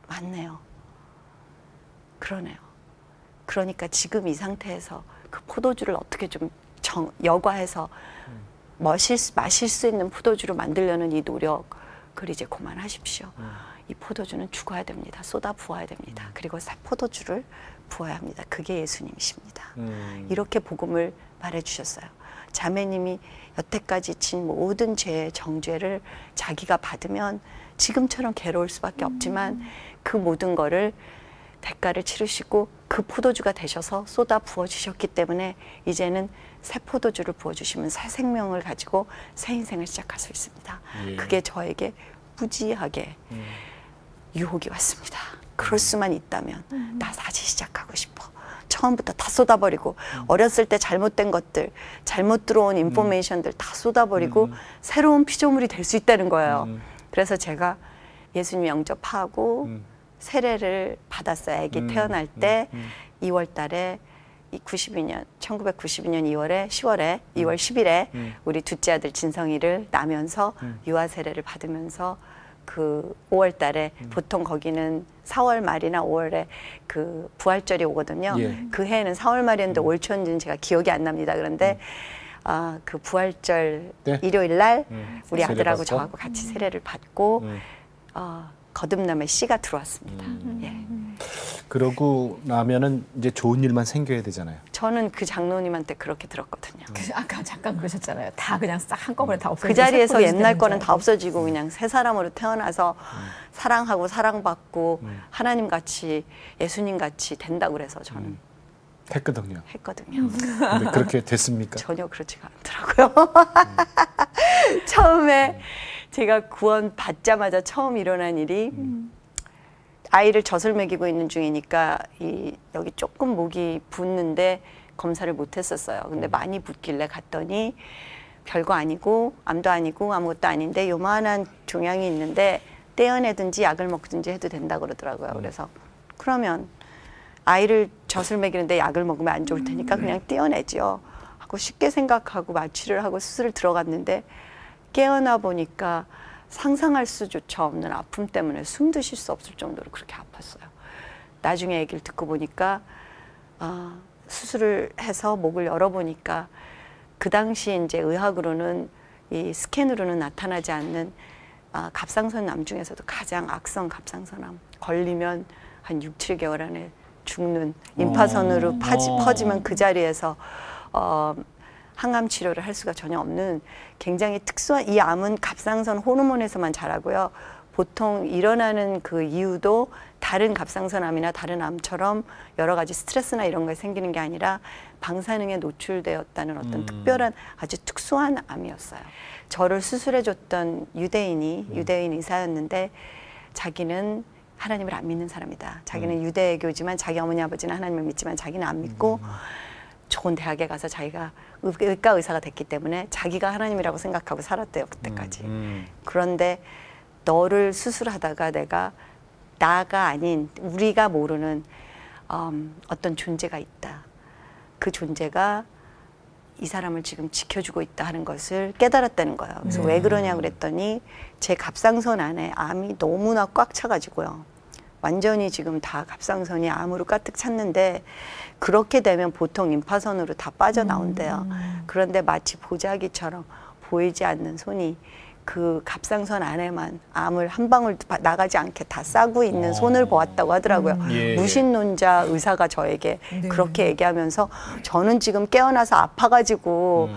맞네요. 그러네요. 그러니까 지금 이 상태에서 그 포도주를 어떻게 좀 여과해서 마실 수 있는 포도주로 만들려는 이 노력을 이제 그만하십시오. 이 포도주는 죽어야 됩니다. 쏟아 부어야 됩니다. 그리고 새 포도주를 부어야 합니다. 그게 예수님이십니다. 이렇게 복음을 말해주셨어요. 자매님이 여태까지 진 모든 죄의 정죄를 자기가 받으면 지금처럼 괴로울 수밖에 없지만 그 모든 거를 대가를 치르시고 그 포도주가 되셔서 쏟아 부어주셨기 때문에 이제는 새 포도주를 부어주시면 새 생명을 가지고 새 인생을 시작할 수 있습니다. 그게 저에게 무지하게 유혹이 왔습니다. 그럴 수만 있다면 나 다시 시작하고 싶어. 처음부터 다 쏟아버리고 어렸을 때 잘못된 것들, 잘못 들어온 인포메이션들 다 쏟아버리고 새로운 피조물이 될 수 있다는 거예요. 그래서 제가 예수님 영접하고 세례를 받았어요. 아기 태어날 때 2월 달에 1992년 2월에 10월에 2월 10일에 우리 둘째 아들 진성이를 나면서 유아 세례를 받으면서 그 5월 달에 보통 거기는 4월 말이나 5월에 그 부활절이 오거든요. 그 해에는 4월 말이었는데 올 초인지는 제가 기억이 안 납니다. 그런데 그 부활절 일요일 날 우리 아들하고 저하고 같이 세례를 받고 거듭남의 씨가 들어왔습니다. 그러고 나면은 이제 좋은 일만 생겨야 되잖아요. 저는 그 장로님한테 그렇게 들었거든요. 아까 잠깐 그러셨잖아요. 다 그냥 싹 한꺼번에 다 없어지고 그 자리에서 옛날 거는 다 없어지고 그냥 새 사람으로 태어나서 사랑하고 사랑받고 하나님 같이 예수님 같이 된다고 그래서 저는 했거든요. 근데 그렇게 됐습니까? 전혀 그렇지가 않더라고요. 처음에 제가 구원 받자마자 처음 일어난 일이 아이를 젖을 먹이고 있는 중이니까 여기 조금 목이 붓는데 검사를 못 했었어요. 근데 많이 붓길래 갔더니 별거 아니고 암도 아니고 아무것도 아닌데 요만한 종양이 있는데 떼어내든지 약을 먹든지 해도 된다고 그러더라고요. 그래서 그러면 아이를 젖을 먹이는데 약을 먹으면 안 좋을 테니까 그냥 떼어내죠 하고 쉽게 생각하고 마취를 하고 수술을 들어갔는데 깨어나 보니까 상상할 수조차 없는 아픔 때문에 숨도 쉴 수 없을 정도로 그렇게 아팠어요. 나중에 얘기를 듣고 보니까 수술을 해서 목을 열어보니까 그 당시 이제 의학으로는 이 스캔으로는 나타나지 않는 갑상선암 중에서도 가장 악성 갑상선암 걸리면 한 6, 7개월 안에 죽는 임파선으로 퍼지면 그 자리에서 항암 치료를 할 수가 전혀 없는 굉장히 특수한 이 암은 갑상선 호르몬에서만 자라고요. 보통 일어나는 그 이유도 다른 갑상선암이나 다른 암처럼 여러 가지 스트레스나 이런 게 생기는 게 아니라 방사능에 노출되었다는 어떤 특별한 아주 특수한 암이었어요. 저를 수술해줬던 유대인 의사였는데 자기는 하나님을 안 믿는 사람이다. 자기는 유대교지만 자기 어머니 아버지는 하나님을 믿지만 자기는 안 믿고 좋은 대학에 가서 자기가 의과 의사가 됐기 때문에 자기가 하나님이라고 생각하고 살았대요, 그때까지. 그런데 너를 수술하다가 내가 나가 아닌 우리가 모르는 어떤 존재가 있다. 그 존재가 이 사람을 지금 지켜주고 있다 하는 것을 깨달았다는 거예요. 그래서 왜 그러냐 그랬더니 제 갑상선 안에 암이 너무나 꽉 차가지고요. 완전히 지금 다 갑상선이 암으로 가득 찼는데 그렇게 되면 보통 임파선으로 다 빠져나온대요. 그런데 마치 보자기처럼 보이지 않는 손이 그 갑상선 안에만 암을 한 방울 나가지 않게 다 싸고 있는 손을 보았다고 하더라고요. 무신론자 의사가 저에게 그렇게 얘기하면서 저는 지금 깨어나서 아파가지고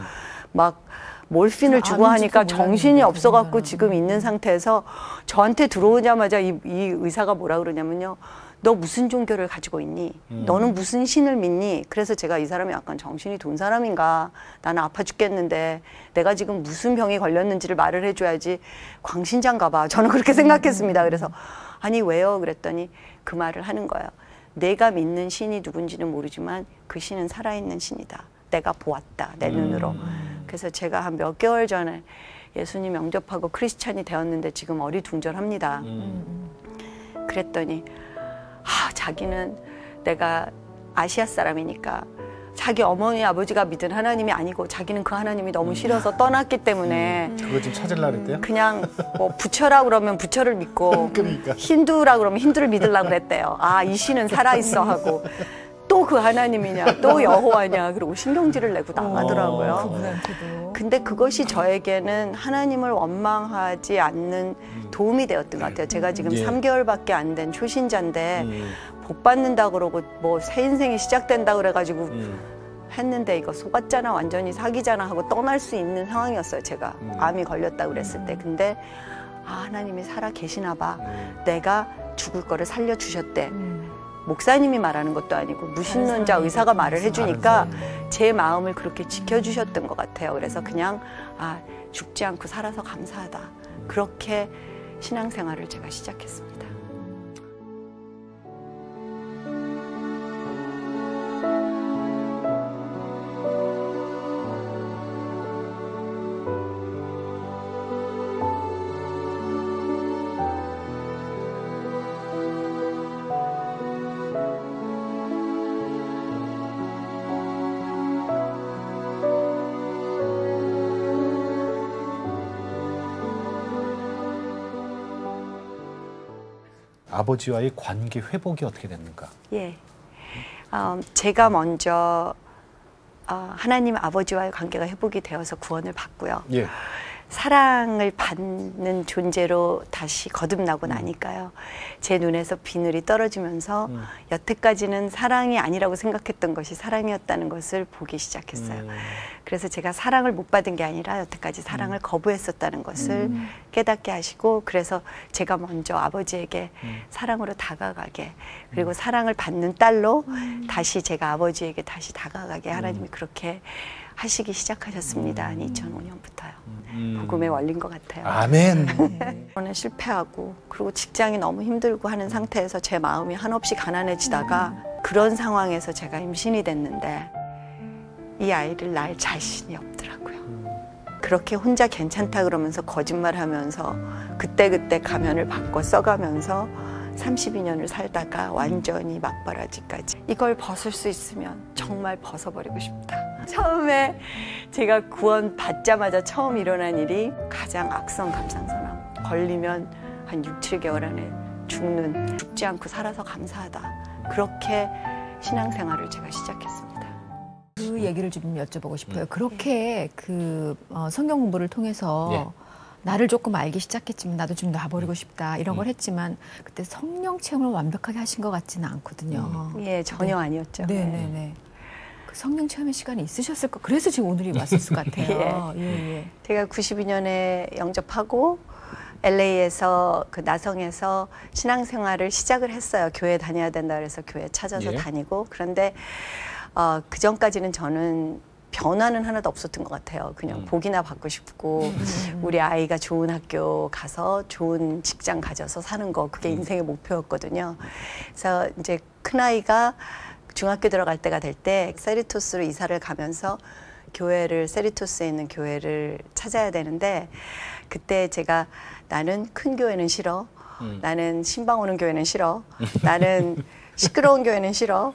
막 몰핀을 주고 하니까 정신이 없어갖고 지금 있는 상태에서 저한테 들어오자마자 이 의사가 뭐라 그러냐면요. 너 무슨 종교를 가지고 있니? 너는 무슨 신을 믿니? 그래서 제가 이 사람이 약간 정신이 돈 사람인가? 나는 아파 죽겠는데 내가 지금 무슨 병이 걸렸는지를 말을 해줘야지 광신자인가 봐. 저는 그렇게 생각했습니다. 그래서 아니 왜요? 그랬더니 그 말을 하는 거예요. 내가 믿는 신이 누군지는 모르지만 그 신은 살아있는 신이다. 내가 보았다. 내 눈으로. 그래서 제가 한 몇 개월 전에 예수님 영접하고 크리스찬이 되었는데 지금 어리둥절합니다. 그랬더니 자기는 내가 아시아 사람이니까 자기 어머니 아버지가 믿은 하나님이 아니고 자기는 그 하나님이 너무 싫어서 떠났기 때문에 그거 좀 찾으려고 그랬대요? 그냥 뭐 부처라 그러면 부처를 믿고 그러니까. 힌두라 그러면 힌두를 믿으려고 그랬대요. 이 신은 살아있어 하고 또 그 하나님이냐 또 여호와냐 그리고 신경질을 내고 나가더라고요. 그분한테도. 근데 그것이 저에게는 하나님을 원망하지 않는 도움이 되었던 것 같아요. 제가 지금 3개월밖에 안 된 초신자인데 복 받는다 그러고 뭐 새 인생이 시작된다 그래가지고 했는데 이거 속았잖아 완전히 사기잖아 하고 떠날 수 있는 상황이었어요. 제가 암이 걸렸다 그랬을 때. 근데 하나님이 살아 계시나 봐. 내가 죽을 거를 살려주셨대. 목사님이 말하는 것도 아니고 무신론자 의사가 말을 해주니까 제 마음을 그렇게 지켜주셨던 것 같아요. 그래서 그냥 죽지 않고 살아서 감사하다. 그렇게 신앙생활을 제가 시작했습니다. 아버지와의 관계 회복이 어떻게 됐는가? 예, 제가 먼저 하나님 아버지와의 관계가 회복이 되어서 구원을 받고요. 예. 사랑을 받는 존재로 다시 거듭나고 나니까요. 제 눈에서 비늘이 떨어지면서 여태까지는 사랑이 아니라고 생각했던 것이 사랑이었다는 것을 보기 시작했어요. 그래서 제가 사랑을 못 받은 게 아니라 여태까지 사랑을 거부했었다는 것을 깨닫게 하시고 그래서 제가 먼저 아버지에게 사랑으로 다가가게 그리고 사랑을 받는 딸로 다시 제가 아버지에게 다시 다가가게 하나님이 그렇게 하시기 시작하셨습니다. 2005년부터요. 복음의 원리인 것 같아요. 아멘. 저는 실패하고 그리고 직장이 너무 힘들고 하는 상태에서 제 마음이 한없이 가난해지다가 그런 상황에서 제가 임신이 됐는데 이 아이를 낳을 자신이 없더라고요. 그렇게 혼자 괜찮다 그러면서 거짓말하면서 그때그때 가면을 바꿔 써가면서 32년을 살다가 완전히 막바라지까지 이걸 벗을 수 있으면 정말 벗어버리고 싶다. 처음에 제가 구원 받자마자 처음 일어난 일이 가장 악성 갑상선암 걸리면 한 6, 7개월 안에 죽지 않고 살아서 감사하다. 그렇게 신앙생활을 제가 시작했습니다. 그 얘기를 좀 여쭤보고 싶어요. 그렇게 그 성경 공부를 통해서 나를 조금 알기 시작했지만 나도 좀 놔버리고 싶다 이런 걸 했지만 그때 성령 체험을 완벽하게 하신 것 같지는 않거든요. 예, 전혀 아니었죠. 네네네. 그 성령 체험의 시간이 있으셨을 거. 그래서 지금 오늘이 왔을 것 같아요. 예. 제가 92년에 영접하고 LA에서 그 나성에서 신앙생활을 시작을 했어요. 교회 다녀야 된다 그래서 교회 찾아서 다니고 그런데 그 전까지는 저는 변화는 하나도 없었던 것 같아요. 그냥 복이나 받고 싶고 우리 아이가 좋은 학교 가서 좋은 직장 가져서 사는 거 그게 인생의 목표였거든요. 그래서 이제 큰아이가 중학교 들어갈 때가 될 때 세리토스로 이사를 가면서 세리토스에 있는 교회를 찾아야 되는데 그때 제가 나는 큰 교회는 싫어. 나는 신방 오는 교회는 싫어. 나는 시끄러운 교회는 싫어.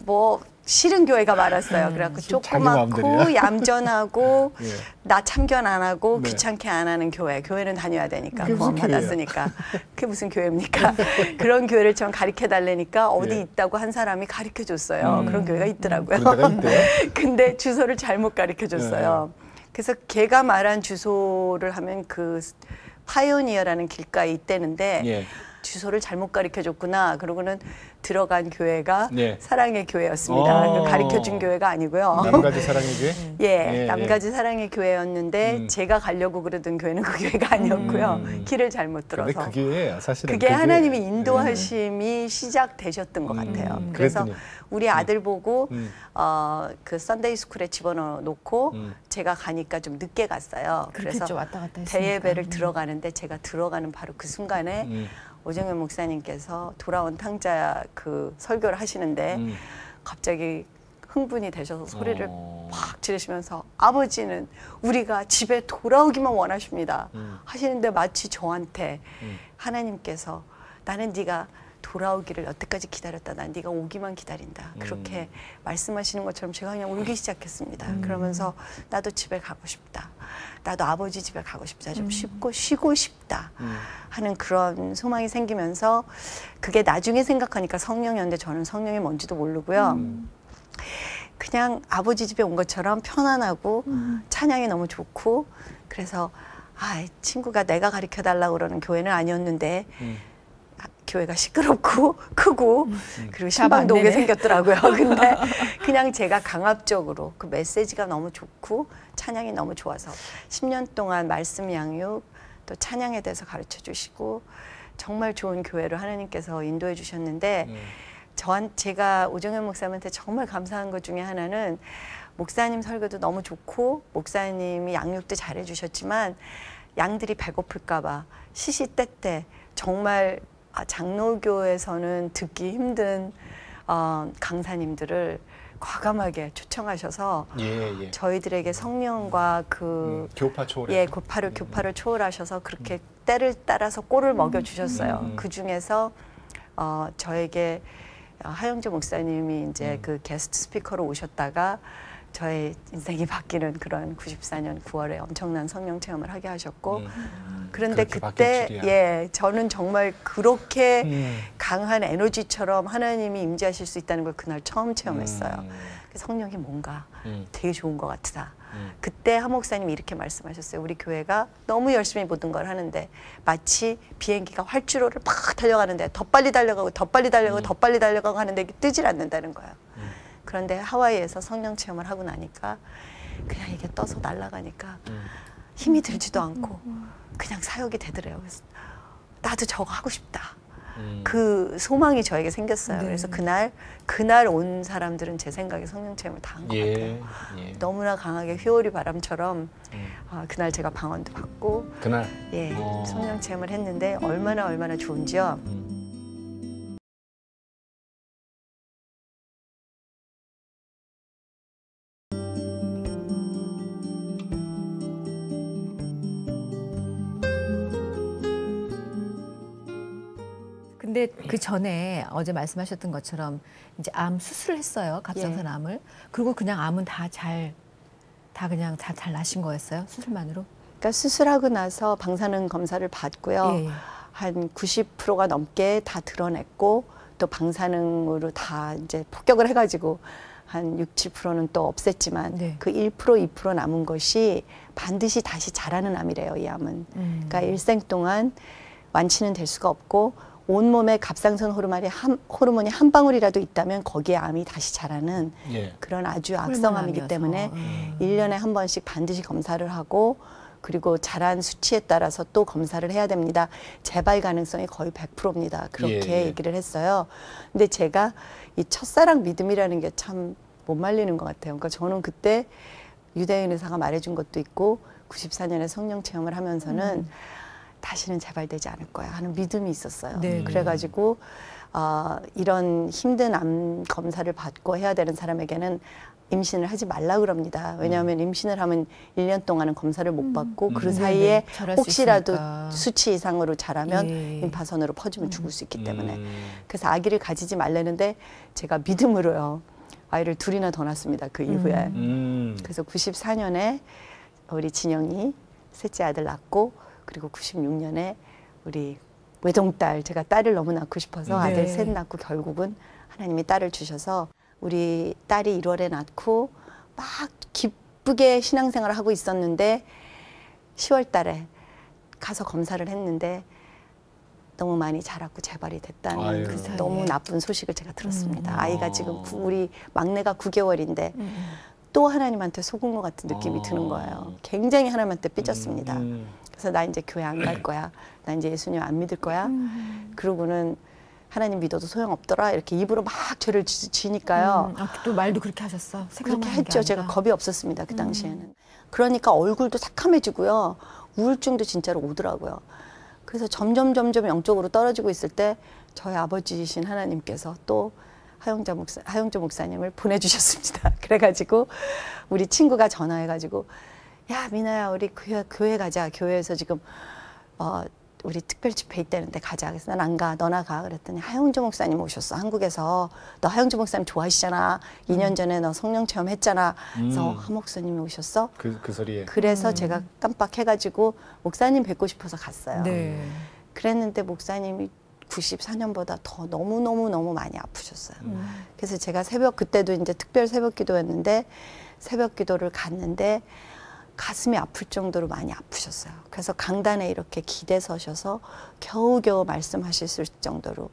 뭐 싫은 교회가 많았어요. 그래갖고 조그맣고 얌전하고 예. 나 참견 안 하고 네. 귀찮게 안 하는 교회는 다녀야 되니까 그게 구원 무슨 교회예요? 받았으니까 그게 무슨 교회입니까? 그런 교회를 좀 가르쳐 달래니까 어디 예. 있다고 한 사람이 가르쳐 줬어요. 그런 교회가 있더라고요. 그런 데가 있대요? 근데 주소를 잘못 가르쳐 줬어요. 그래서 걔가 말한 주소를 하면 그 파이오니어라는 길가에 있대는데 예. 주소를 잘못 가르쳐 줬구나. 그러고는 들어간 교회가 네. 사랑의 교회였습니다. 어. 가르쳐 준 교회가 아니고요. 남가지 사랑의 교회? 예, 남가지 사랑의 교회였는데 제가 가려고 그러던 교회는 그 교회가 아니었고요. 길을 잘못 근데 들어서. 그게 사실은 그게 하나님의 인도하심이 시작되셨던 것 같아요. 그래서 그랬더니. 우리 아들 보고 그 썬데이 스쿨에 집어넣어 놓고 제가 가니까 좀 늦게 갔어요. 그래서 그렇겠죠. 왔다 갔다 했으니까. 대예배를 들어가는데 제가 들어가는 바로 그 순간에 오정현 목사님께서 돌아온 탕자 그 설교를 하시는데 갑자기 흥분이 되셔서 소리를 팍 지르시면서 아버지는 우리가 집에 돌아오기만 원하십니다. 하시는데 마치 저한테 하나님께서 나는 네가 돌아오기를 여태까지 기다렸다. 난 네가 오기만 기다린다. 그렇게 말씀하시는 것처럼 제가 그냥 울기 시작했습니다. 그러면서 나도 집에 가고 싶다. 나도 아버지 집에 가고 싶다. 좀 쉬고 싶다. 하는 그런 소망이 생기면서 그게 나중에 생각하니까 성령이었는데 저는 성령이 뭔지도 모르고요. 그냥 아버지 집에 온 것처럼 편안하고 찬양이 너무 좋고 그래서 친구가 내가 가르쳐달라고 그러는 교회는 아니었는데 교회가 시끄럽고 크고 그리고 신방도 오게 생겼더라고요. 근데 그냥 제가 강압적으로 그 메시지가 너무 좋고 찬양이 너무 좋아서 10년 동안 말씀 양육 또 찬양에 대해서 가르쳐 주시고 정말 좋은 교회를 하나님께서 인도해 주셨는데 제가 오정현 목사님한테 정말 감사한 것 중에 하나는 목사님 설교도 너무 좋고 목사님이 양육도 잘해 주셨지만 양들이 배고플까 봐 시시때때 정말 장로교에서는 듣기 힘든 강사님들을 과감하게 초청하셔서 저희들에게 성령과 그 교파 초월 교파를 초월하셔서 그렇게 때를 따라서 꼴을 먹여 주셨어요. 그 중에서 저에게 하영조 목사님이 이제 그 게스트 스피커로 오셨다가 저의 인생이 바뀌는 그런 94년 9월에 엄청난 성령 체험을 하게 하셨고 그런데 그때 저는 정말 그렇게 강한 에너지처럼 하나님이 임재하실 수 있다는 걸 그날 처음 체험했어요. 성령이 뭔가 되게 좋은 것 같다. 그때 하 목사님이 이렇게 말씀하셨어요. 우리 교회가 너무 열심히 모든 걸 하는데 마치 비행기가 활주로를 막 달려가는데 더 빨리 달려가고 더 빨리 달려가고 더 빨리 달려가고 하는데 이게 뜨질 않는다는 거예요. 그런데 하와이에서 성령 체험을 하고 나니까 그냥 이게 떠서 날아가니까 힘이 들지도 않고 그냥 사역이 되더래요. 그래서 나도 저거 하고 싶다. 그 소망이 저에게 생겼어요. 그래서 그날 온 사람들은 제 생각에 성령 체험을 다 한 것 같아요. 너무나 강하게 휘오리 바람처럼 그날 제가 방언도 받고 성령 체험을 했는데 얼마나 좋은지요. 근데 그 전에 어제 말씀하셨던 것처럼 이제 암 수술을 했어요. 갑상선 암을. 그리고 그냥 암은 잘 나신 거였어요? 수술만으로? 그러니까 수술하고 나서 방사능 검사를 받고요. 한 90%가 넘게 다 드러냈고 또 방사능으로 다 이제 폭격을 해가지고 한 6, 7%는 또 없앴지만 그 1%, 2% 남은 것이 반드시 다시 자라는 암이래요. 이 암은. 그러니까 일생 동안 완치는 될 수가 없고 온몸에 갑상선 호르몬이 한 방울이라도 있다면 거기에 암이 다시 자라는 그런 아주 악성암이기 때문에 1년에 한 번씩 반드시 검사를 하고 그리고 자란 수치에 따라서 또 검사를 해야 됩니다. 재발 가능성이 거의 100%입니다. 그렇게 얘기를 했어요. 근데 제가 이 첫사랑 믿음이라는 게 참 못 말리는 것 같아요. 그러니까 저는 그때 유대인 의사가 말해준 것도 있고 94년에 성령 체험을 하면서는 다시는 재발되지 않을 거야 하는 믿음이 있었어요. 네. 그래가지고 이런 힘든 암 검사를 받고 해야 되는 사람에게는 임신을 하지 말라 그럽니다. 왜냐하면 임신을 하면 1년 동안은 검사를 못 받고 그 사이에 자랄 수 혹시라도 있으니까. 수치 이상으로 자라면 예. 임파선으로 퍼지면 죽을 수 있기 때문에 그래서 아기를 가지지 말라는데 제가 믿음으로요 아이를 둘이나 더 낳았습니다. 그 이후에 그래서 94년에 우리 진영이 셋째 아들 낳고 그리고 96년에 우리 외동딸 제가 딸을 너무 낳고 싶어서 네. 아들 셋 낳고 결국은 하나님이 딸을 주셔서 우리 딸이 1월에 낳고 막 기쁘게 신앙생활을 하고 있었는데 10월 달에 가서 검사를 했는데 너무 많이 자랐고 재발이 됐다는 아유. 그 그 사이에. 너무 나쁜 소식을 제가 들었습니다. 아이가 지금 우리 막내가 9개월인데 또 하나님한테 속은 것 같은 느낌이 드는 거예요. 굉장히 하나님한테 삐졌습니다. 그래서 나 이제 교회 안 갈 거야. 나 이제 예수님 안 믿을 거야. 그러고는 하나님 믿어도 소용없더라. 이렇게 입으로 막 죄를 지니까요. 또 말도 그렇게 하셨어. 그렇게 했죠. 제가 겁이 없었습니다. 그 당시에는. 그러니까 얼굴도 새카매지고요. 우울증도 진짜로 오더라고요. 그래서 점점 영적으로 떨어지고 있을 때 저희 아버지이신 하나님께서 또 하용조 목사님을 보내주셨습니다. 그래가지고 우리 친구가 전화해가지고 야 미나야 우리 교회 가자. 교회에서 지금 우리 특별 집회 있다는데 가자. 그래서 난 안 가. 너나 가. 그랬더니 하용조 목사님 오셨어. 한국에서. 너 하용조 목사님 좋아하시잖아. 2년 전에 너 성령 체험했잖아. 그래서 하 목사님이 오셨어. 그 소리에. 그래서 제가 깜빡해가지고 목사님 뵙고 싶어서 갔어요. 네. 그랬는데 목사님이 94년보다 더 너무 많이 아프셨어요. 그래서 제가 그때도 이제 특별 새벽 기도였는데 새벽 기도를 갔는데 가슴이 아플 정도로 많이 아프셨어요. 그래서 강단에 이렇게 기대 서셔서 겨우겨우 말씀하실 정도로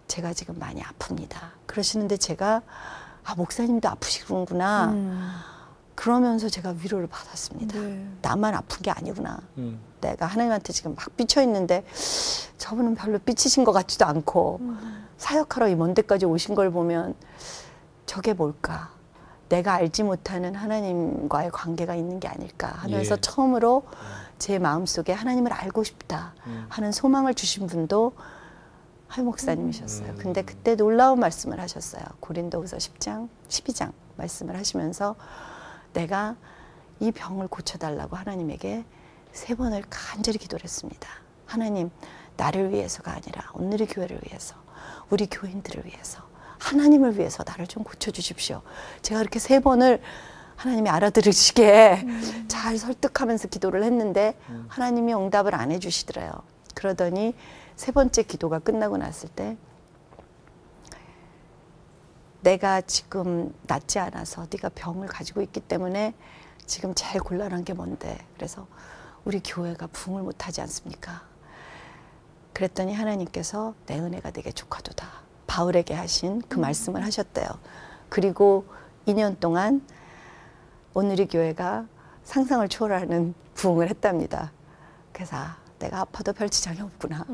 제가 지금 많이 아픕니다. 그러시는데 제가 목사님도 아프시구나. 그러면서 제가 위로를 받았습니다. 네. 나만 아픈 게 아니구나. 내가 하나님한테 지금 막 삐쳐 있는데 저분은 별로 삐치신 것 같지도 않고 사역하러 이 먼 데까지 오신 걸 보면 저게 뭘까? 내가 알지 못하는 하나님과의 관계가 있는 게 아닐까 하면서 예. 처음으로 제 마음속에 하나님을 알고 싶다 하는 소망을 주신 분도 하 목사님이셨어요. 근데 그때 놀라운 말씀을 하셨어요. 고린도후서 10장, 12장 말씀을 하시면서 내가 이 병을 고쳐달라고 하나님에게 3번을 간절히 기도를 했습니다. 하나님, 나를 위해서가 아니라 오늘의 교회를 위해서, 우리 교인들을 위해서, 하나님을 위해서 나를 좀 고쳐주십시오. 제가 그렇게 3번을 하나님이 알아들으시게 잘 설득하면서 기도를 했는데 하나님이 응답을 안 해주시더래요. 그러더니 3번째 기도가 끝나고 났을 때 내가 지금 낫지 않아서 네가 병을 가지고 있기 때문에 지금 제일 곤란한 게 뭔데? 그래서 우리 교회가 부흥을 못하지 않습니까? 그랬더니 하나님께서 내 은혜가 내게 족하도다. 바울에게 하신 그 말씀을 하셨대요. 그리고 2년 동안 오늘의 교회가 상상을 초월하는 부흥을 했답니다. 그래서 내가 아파도 별 지장이 없구나.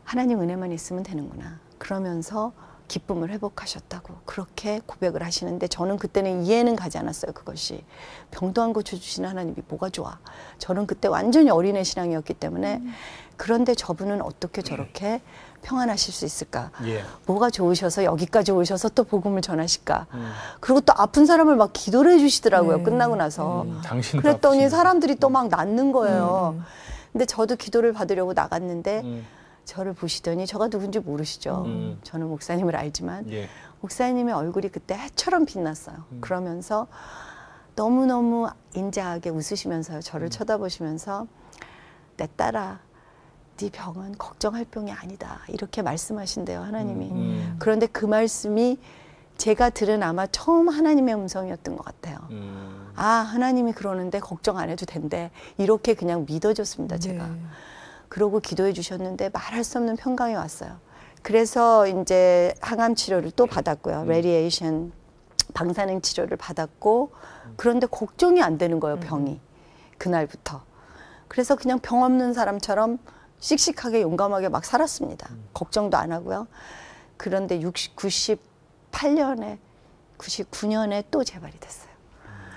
하나님 은혜만 있으면 되는구나. 그러면서 기쁨을 회복하셨다고 그렇게 고백을 하시는데 저는 그때는 이해는 가지 않았어요. 그것이 병도 안 고쳐주시는 하나님이 뭐가 좋아. 저는 그때 완전히 어린애 신앙이었기 때문에 그런데 저분은 어떻게 저렇게 평안하실 수 있을까. 예. 뭐가 좋으셔서 여기까지 오셔서 또 복음을 전하실까. 그리고 또 아픈 사람을 막 기도를 해주시더라고요. 네. 끝나고 나서. 당신도 그랬더니 아프신데. 사람들이 또 막 낫는 거예요. 근데 저도 기도를 받으려고 나갔는데 저를 보시더니 저가 누군지 모르시죠. 저는 목사님을 알지만 예. 목사님의 얼굴이 그때 해처럼 빛났어요. 그러면서 너무너무 인자하게 웃으시면서요. 저를 쳐다보시면서 내 딸아 네 병은 걱정할 병이 아니다. 이렇게 말씀하신대요. 하나님이. 그런데 그 말씀이 제가 들은 아마 처음 하나님의 음성이었던 것 같아요. 아 하나님이 그러는데 걱정 안 해도 된대. 이렇게 그냥 믿어줬습니다. 제가. 네. 그러고 기도해 주셨는데 말할 수 없는 평강이 왔어요. 그래서 이제 항암 치료를 또 받았고요. 레디에이션 방사능 치료를 받았고 그런데 걱정이 안 되는 거예요. 병이. 그날부터. 그래서 그냥 병 없는 사람처럼 씩씩하게 용감하게 막 살았습니다. 걱정도 안 하고요. 그런데 98년에 99년에 또 재발이 됐어요.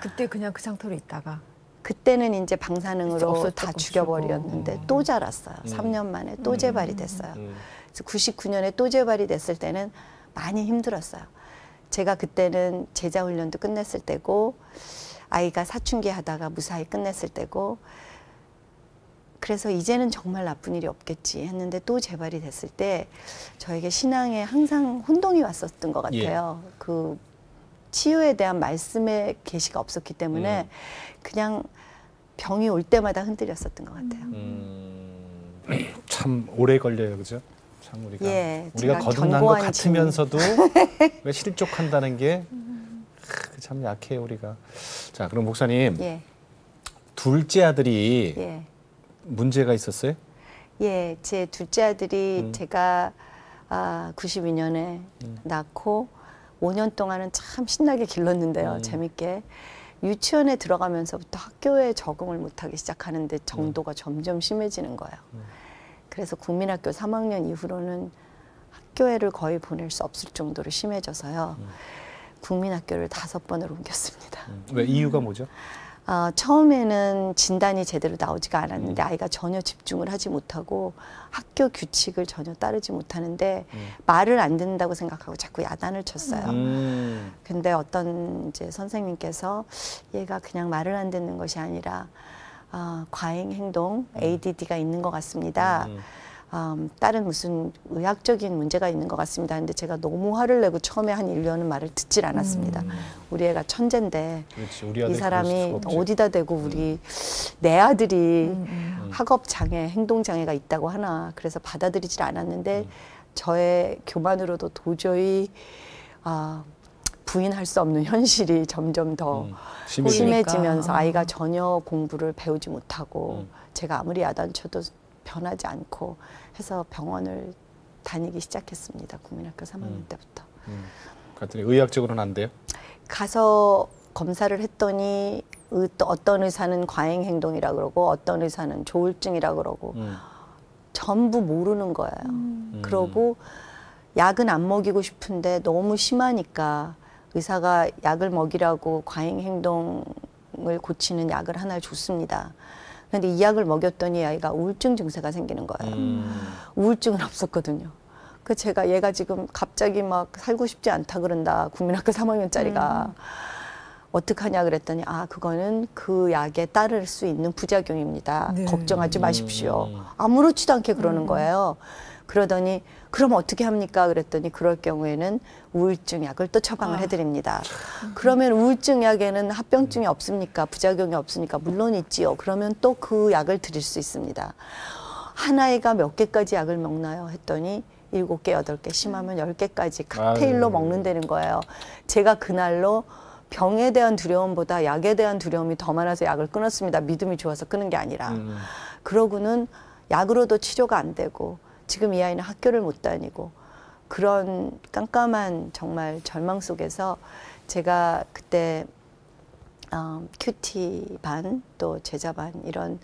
그때 그냥 그 상태로 있다가 그때는 이제 방사능으로 없을 다 때고 죽여버렸는데 또 자랐어요. 3년 만에 또 재발이 됐어요. 그래서 99년에 또 재발이 됐을 때는 많이 힘들었어요. 제가 그때는 제자 훈련도 끝냈을 때고 아이가 사춘기 하다가 무사히 끝냈을 때고 그래서 이제는 정말 나쁜 일이 없겠지 했는데 또 재발이 됐을 때 저에게 신앙에 항상 혼동이 왔었던 것 같아요. 그 치유에 대한 말씀의 계시가 없었기 때문에 그냥 병이 올 때마다 흔들렸었던 것 같아요. 참 오래 걸려요, 그죠? 참 우리가 제가 거듭난 것 견고한 같으면서도 실족한다는 게 참 약해요, 우리가. 자, 그럼 목사님, 둘째 아들이 문제가 있었어요? 예, 제 둘째 아들이 제가 92년에 낳고 5년 동안은 참 신나게 길렀는데요. 재밌게. 유치원에 들어가면서부터 학교에 적응을 못하기 시작하는데 정도가 점점 심해지는 거예요. 그래서 국민학교 3학년 이후로는 학교에를 거의 보낼 수 없을 정도로 심해져서요. 국민학교를 5번을 옮겼습니다. 왜 이유가 뭐죠? 처음에는 진단이 제대로 나오지가 않았는데 아이가 전혀 집중을 하지 못하고 학교 규칙을 전혀 따르지 못하는데 말을 안 듣는다고 생각하고 자꾸 야단을 쳤어요. 근데 어떤 이제 선생님께서 얘가 그냥 말을 안 듣는 것이 아니라 과잉 행동, ADD가 있는 것 같습니다. 다른 무슨 의학적인 문제가 있는 것 같습니다. 근데 제가 너무 화를 내고 처음에 한 1년은 말을 듣질 않았습니다. 우리 애가 천재인데 그렇지, 우리 아들 이 사람이 그럴 수가 없지. 어디다 대고 우리 내 아들이 학업 장애, 행동 장애가 있다고 하나 그래서 받아들이질 않았는데 저의 교만으로도 도저히 부인할 수 없는 현실이 점점 더 심해지면서 아이가 전혀 공부를 배우지 못하고 제가 아무리 야단쳐도 변하지 않고 해서 병원을 다니기 시작했습니다. 국민학교 3학년 때부터. 그랬더니 의학적으로는 안 돼요? 가서 검사를 했더니 어떤 의사는 과잉 행동이라 그러고 어떤 의사는 조울증이라 그러고 전부 모르는 거예요. 그러고 약은 안 먹이고 싶은데 너무 심하니까 의사가 약을 먹이라고 과잉 행동을 고치는 약을 하나 줬습니다. 근데 이 약을 먹였더니 아이가 우울증 증세가 생기는 거예요. 우울증은 없었거든요. 그 제가 얘가 지금 갑자기 막 살고 싶지 않다 그런다. 국민학교 3학년짜리가. 어떡하냐 그랬더니 그거는 그 약에 따를 수 있는 부작용입니다. 걱정하지 마십시오. 아무렇지도 않게 그러는 거예요. 그러더니 그럼 어떻게 합니까? 그랬더니 그럴 경우에는 우울증 약을 또 처방을 해드립니다. 그러면 우울증 약에는 합병증이 없습니까? 부작용이 없으니까 물론 있지요. 그러면 또 그 약을 드릴 수 있습니다. 한 아이가 몇 개까지 약을 먹나요? 했더니 7개, 8개, 심하면 10개까지 칵테일로 먹는다는 거예요. 제가 그날로 병에 대한 두려움보다 약에 대한 두려움이 더 많아서 약을 끊었습니다. 믿음이 좋아서 끊은 게 아니라. 그러고는 약으로도 치료가 안 되고 지금 이 아이는 학교를 못 다니고 그런 깜깜한 정말 절망 속에서 제가 그때 큐티 반 또 제자 반 이런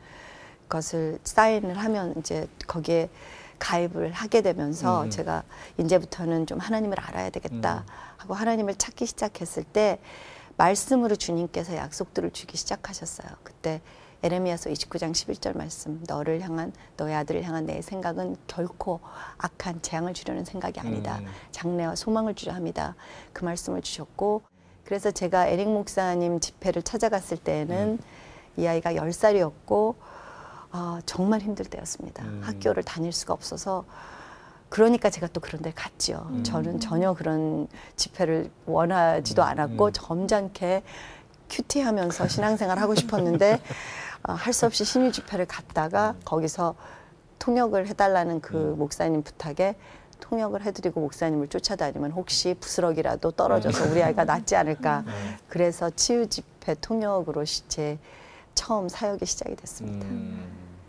것을 사인을 하면 이제 거기에 가입을 하게 되면서 제가 이제부터는 좀 하나님을 알아야 되겠다 하고 하나님을 찾기 시작했을 때 말씀으로 주님께서 약속들을 주기 시작하셨어요. 그때 에레미야서 29장 11절 말씀, 너를 향한 너의 아들을 향한 내 생각은 결코 악한 재앙을 주려는 생각이 아니다. 장래와 소망을 주려 합니다. 그 말씀을 주셨고 그래서 제가 에릭 목사님 집회를 찾아갔을 때는 이 아이가 10살이었고 정말 힘들 때였습니다. 학교를 다닐 수가 없어서 그러니까 제가 또 그런 데 갔죠. 저는 전혀 그런 집회를 원하지도 않았고 점잖게 큐티하면서 신앙생활 하고 싶었는데 할 수 없이 신유 집회를 갔다가 거기서 통역을 해달라는 그 목사님 부탁에 통역을 해드리고 목사님을 쫓아다니면 혹시 부스럭이라도 떨어져서 우리 아이가 낫지 않을까. 그래서 치유 집회 통역으로 제 처음 사역이 시작이 됐습니다.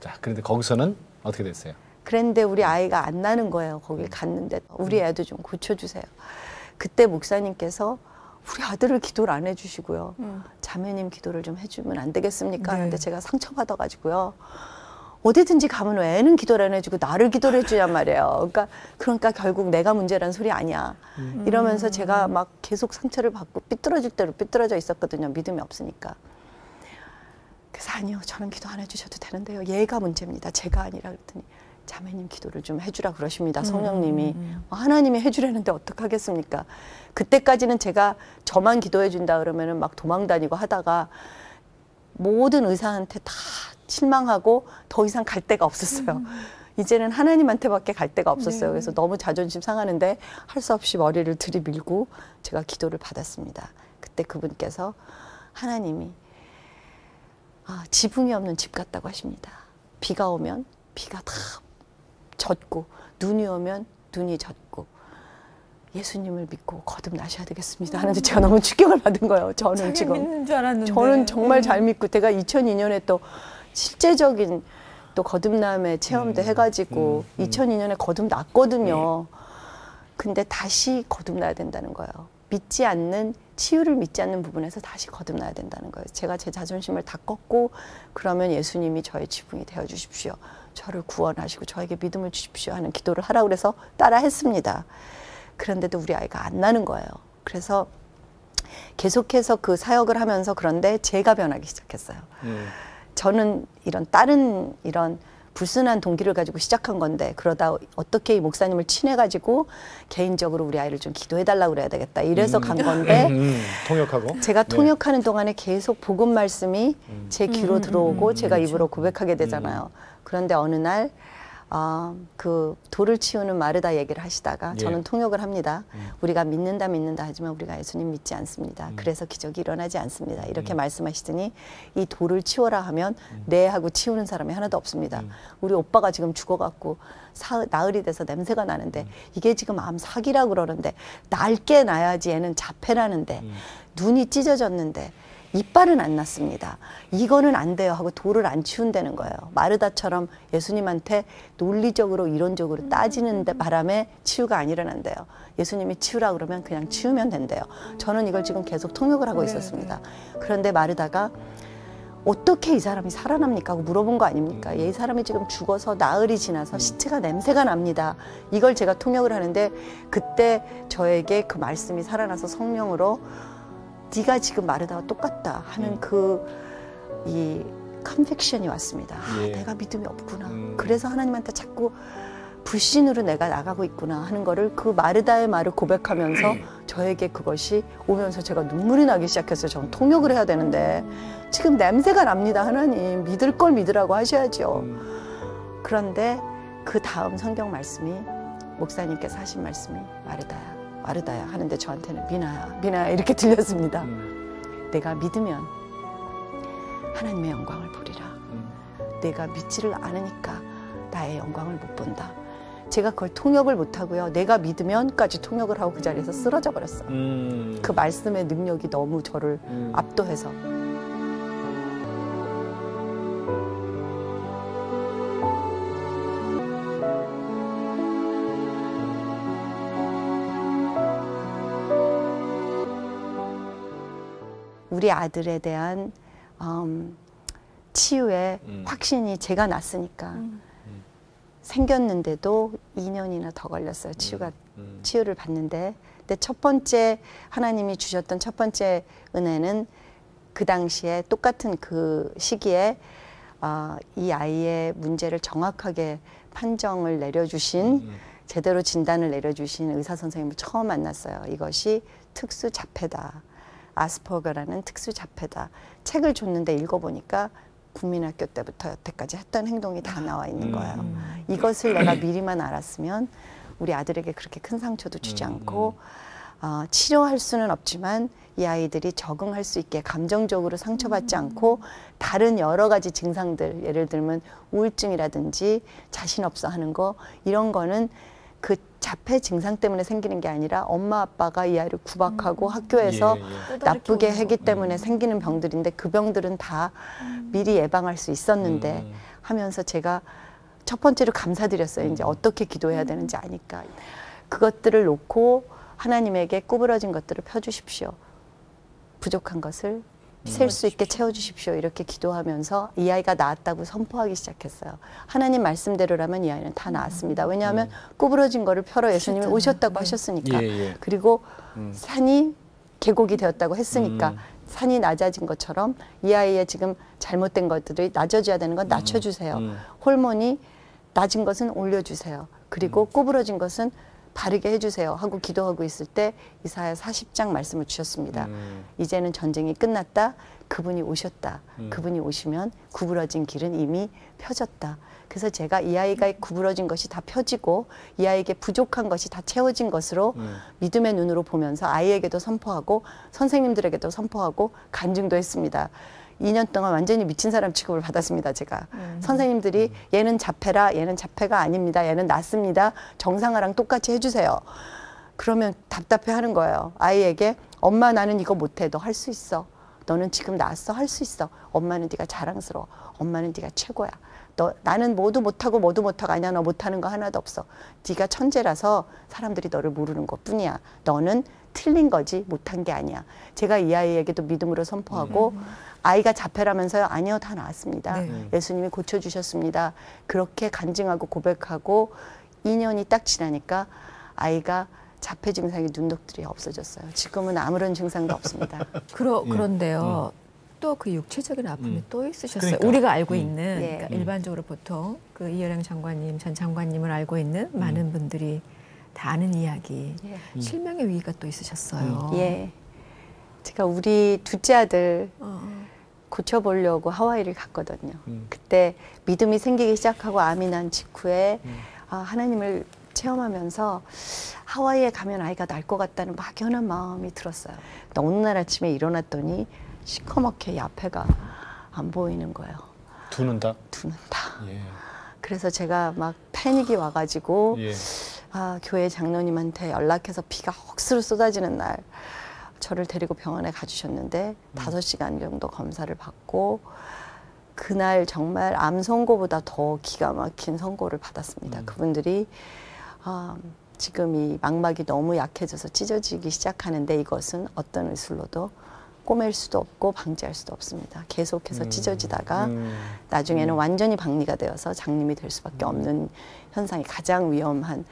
자, 그런데 거기서는 어떻게 됐어요? 그런데 우리 아이가 안 나는 거예요. 거길 갔는데 우리 애도 좀 고쳐주세요. 그때 목사님께서 우리 아들을 기도를 안 해주시고요. 자매님 기도를 좀 해주면 안 되겠습니까? 근데 제가 상처받아가지고요. 어디든지 가면 왜 애는 기도를 안 해주고 나를 기도를 해주냔 말이에요. 그러니까 결국 내가 문제란 소리 아니야. 이러면서 제가 막 계속 상처를 받고 삐뚤어질 대로 삐뚤어져 있었거든요. 믿음이 없으니까. 그래서 아니요, 저는 기도 안 해주셔도 되는데요. 얘가 문제입니다. 제가 아니라. 그랬더니 자매님 기도를 좀 해주라 그러십니다. 성령님이. 하나님이 해주라는데 어떡하겠습니까? 그때까지는 제가 저만 기도해 준다 그러면은 막 도망 다니고 하다가 모든 의사한테 다 실망하고 더 이상 갈 데가 없었어요. 이제는 하나님한테밖에 갈 데가 없었어요. 그래서 너무 자존심 상하는데 할 수 없이 머리를 들이밀고 제가 기도를 받았습니다. 그때 그분께서 하나님이 지붕이 없는 집 같다고 하십니다. 비가 오면 비가 다 젖고 눈이 오면 눈이 젖고 예수님을 믿고 거듭나셔야 되겠습니다 하는데 제가 너무 충격을 받은 거예요. 저는 지금 믿는 줄 알았는데. 저는 정말 잘 믿고 제가 2002년에 또 실제적인 또 거듭남의 체험도 해가지고 2002년에 거듭났거든요. 근데 다시 거듭나야 된다는 거예요. 믿지 않는 치유를 믿지 않는 부분에서 다시 거듭나야 된다는 거예요. 제가 제 자존심을 다 꺾고 그러면 예수님이 저의 지붕이 되어 주십시오. 저를 구원하시고 저에게 믿음을 주십시오 하는 기도를 하라고 그래서 따라 했습니다. 그런데도 우리 아이가 안 나는 거예요. 그래서 계속해서 그 사역을 하면서 그런데 제가 변하기 시작했어요. 저는 다른 이런 불순한 동기를 가지고 시작한 건데 그러다 어떻게 이 목사님을 친해가지고 개인적으로 우리 아이를 좀 기도해달라고 그래야 되겠다 이래서 간 건데 통역하고 제가 통역하는 동안에 계속 복음 말씀이 제 귀로 들어오고 제가 입으로 고백하게 되잖아요. 그런데 어느 날 그 돌을 치우는 마르다 얘기를 하시다가 저는 통역을 합니다. 우리가 믿는다 하지만 우리가 예수님 믿지 않습니다. 그래서 기적이 일어나지 않습니다. 이렇게 말씀하시더니 이 돌을 치워라 하면 네 하고 치우는 사람이 하나도 없습니다. 우리 오빠가 지금 죽어갖고 나흘이 돼서 냄새가 나는데 이게 지금 암 사기라고 그러는데 낡게 나야지 얘는 자폐라는데 눈이 찢어졌는데 이빨은 안 났습니다. 이거는 안 돼요 하고 돌을 안 치운다는 거예요. 마르다처럼 예수님한테 논리적으로 이론적으로 따지는 바람에 치유가 안 일어난대요. 예수님이 치우라 그러면 그냥 치우면 된대요. 저는 이걸 지금 계속 통역을 하고 있었습니다. 그런데 마르다가 어떻게 이 사람이 살아납니까 하고 물어본 거 아닙니까? 이 사람이 지금 죽어서 나흘이 지나서 시체가 냄새가 납니다. 이걸 제가 통역을 하는데 그때 저에게 그 말씀이 살아나서 성령으로 네가 지금 마르다와 똑같다 하는 이 컨빅션이 왔습니다. 내가 믿음이 없구나. 그래서 하나님한테 자꾸 불신으로 내가 나가고 있구나 하는 거를 그 마르다의 말을 고백하면서 저에게 그것이 오면서 제가 눈물이 나기 시작했어요. 저는 통역을 해야 되는데 지금 냄새가 납니다. 하나님 믿을 걸 믿으라고 하셔야죠. 그런데 그 다음 성경 말씀이 목사님께서 하신 말씀이 마르다야 하는데 저한테는 미나야 이렇게 들렸습니다. 내가 믿으면 하나님의 영광을 보리라. 내가 믿지를 않으니까 나의 영광을 못 본다. 제가 그걸 통역을 못하고요. 내가 믿으면까지 통역을 하고 그 자리에서 쓰러져 버렸어요. 그 말씀의 능력이 너무 저를 압도해서. 우리 아들에 대한 치유의 확신이 제가 났으니까 생겼는데도 2년이나 더 걸렸어요. 치유를 받는데. 근데 첫 번째 하나님이 주셨던 첫 번째 은혜는 그 당시에 똑같은 그 시기에 이 아이의 문제를 정확하게 판정을 내려주신 제대로 진단을 내려주신 의사 선생님을 처음 만났어요. 이것이 특수 자폐다. 아스퍼거라는 특수 자폐다. 책을 줬는데 읽어보니까 국민학교 때부터 여태까지 했던 행동이 다 나와 있는 거예요. 이것을 내가 미리만 알았으면 우리 아들에게 그렇게 큰 상처도 주지 않고 치료할 수는 없지만 이 아이들이 적응할 수 있게 감정적으로 상처받지 않고 다른 여러 가지 증상들, 예를 들면 우울증이라든지 자신 없어 하는 거, 이런 거는 그 자폐 증상 때문에 생기는 게 아니라 엄마 아빠가 이 아이를 구박하고 학교에서 나쁘게 하기 때문에 생기는 병들인데 그 병들은 다 미리 예방할 수 있었는데 하면서 제가 첫 번째로 감사드렸어요. 이제 어떻게 기도해야 되는지 아니까. 그것들을 놓고 하나님에게 구부러진 것들을 펴주십시오. 부족한 것을 셀 수 있게 채워주십시오. 이렇게 기도하면서 이 아이가 나았다고 선포하기 시작했어요. 하나님 말씀대로라면 이 아이는 다 나았습니다. 왜냐하면 구부러진 거를 펴러 예수님이 오셨다고 하셨으니까. 그리고 산이 계곡이 되었다고 했으니까 산이 낮아진 것처럼 이 아이의 지금 잘못된 것들이 낮아져야 되는 건 낮춰주세요. 호르몬이 낮은 것은 올려주세요. 그리고 구부러진 것은 바르게 해주세요 하고 기도하고 있을 때 이사야 40장 말씀을 주셨습니다. 이제는 전쟁이 끝났다. 그분이 오셨다. 그분이 오시면 구부러진 길은 이미 펴졌다. 그래서 제가 이 아이가 구부러진 것이 다 펴지고 이 아이에게 부족한 것이 다 채워진 것으로 믿음의 눈으로 보면서 아이에게도 선포하고 선생님들에게도 선포하고 간증도 했습니다. 2년 동안 완전히 미친 사람 취급을 받았습니다. 제가 선생님들이 얘는 자폐라, 얘는 자폐가 아닙니다, 얘는 낫습니다, 정상화랑 똑같이 해주세요. 그러면 답답해하는 거예요. 아이에게 엄마 나는 이거 못해, 너 할 수 있어, 너는 지금 나았어, 할 수 있어, 엄마는 네가 자랑스러워, 엄마는 네가 최고야, 너 나는 뭐도 못하고 뭐도 못하고 아니야, 너 못하는 거 하나도 없어, 네가 천재라서 사람들이 너를 모르는 것뿐이야, 너는 틀린 거지 못한 게 아니야. 제가 이 아이에게도 믿음으로 선포하고 아이가 자폐라면서요? 아니요, 다 나았습니다. 예수님이 고쳐주셨습니다. 그렇게 간증하고 고백하고 2년이 딱 지나니까 아이가 자폐 증상이 눈독들이 없어졌어요. 지금은 아무런 증상도 없습니다. 그런데요. 또 그 육체적인 아픔이 또 있으셨어요. 그러니까. 우리가 알고 있는 예. 그러니까 일반적으로 보통 그 이여령 장관님, 전 장관님을 알고 있는 많은 분들이 다 아는 이야기. 실명의 위기가 또 있으셨어요. 예. 제가 우리 둘째 아들 고쳐보려고 하와이를 갔거든요. 그때 믿음이 생기기 시작하고 암이 난 직후에 하나님을 체험하면서 하와이에 가면 아이가 날 것 같다는 막연한 마음이 들었어요. 근데 어느 날 아침에 일어났더니 시커멓게 야폐가 안 보이는 거예요. 두 눈 다? 두 눈 다. 예. 그래서 제가 막 패닉이 와가지고 예. 교회 장로님한테 연락해서 비가 억수로 쏟아지는 날 저를 데리고 병원에 가주셨는데 5시간 정도 검사를 받고 그날 정말 암 선고보다 더 기가 막힌 선고를 받았습니다. 그분들이 지금 이 망막이 너무 약해져서 찢어지기 시작하는데 이것은 어떤 의술로도 꼬맬 수도 없고 방지할 수도 없습니다. 계속해서 찢어지다가 나중에는 완전히 박리가 되어서 장님이 될 수밖에 없는 현상이 가장 위험한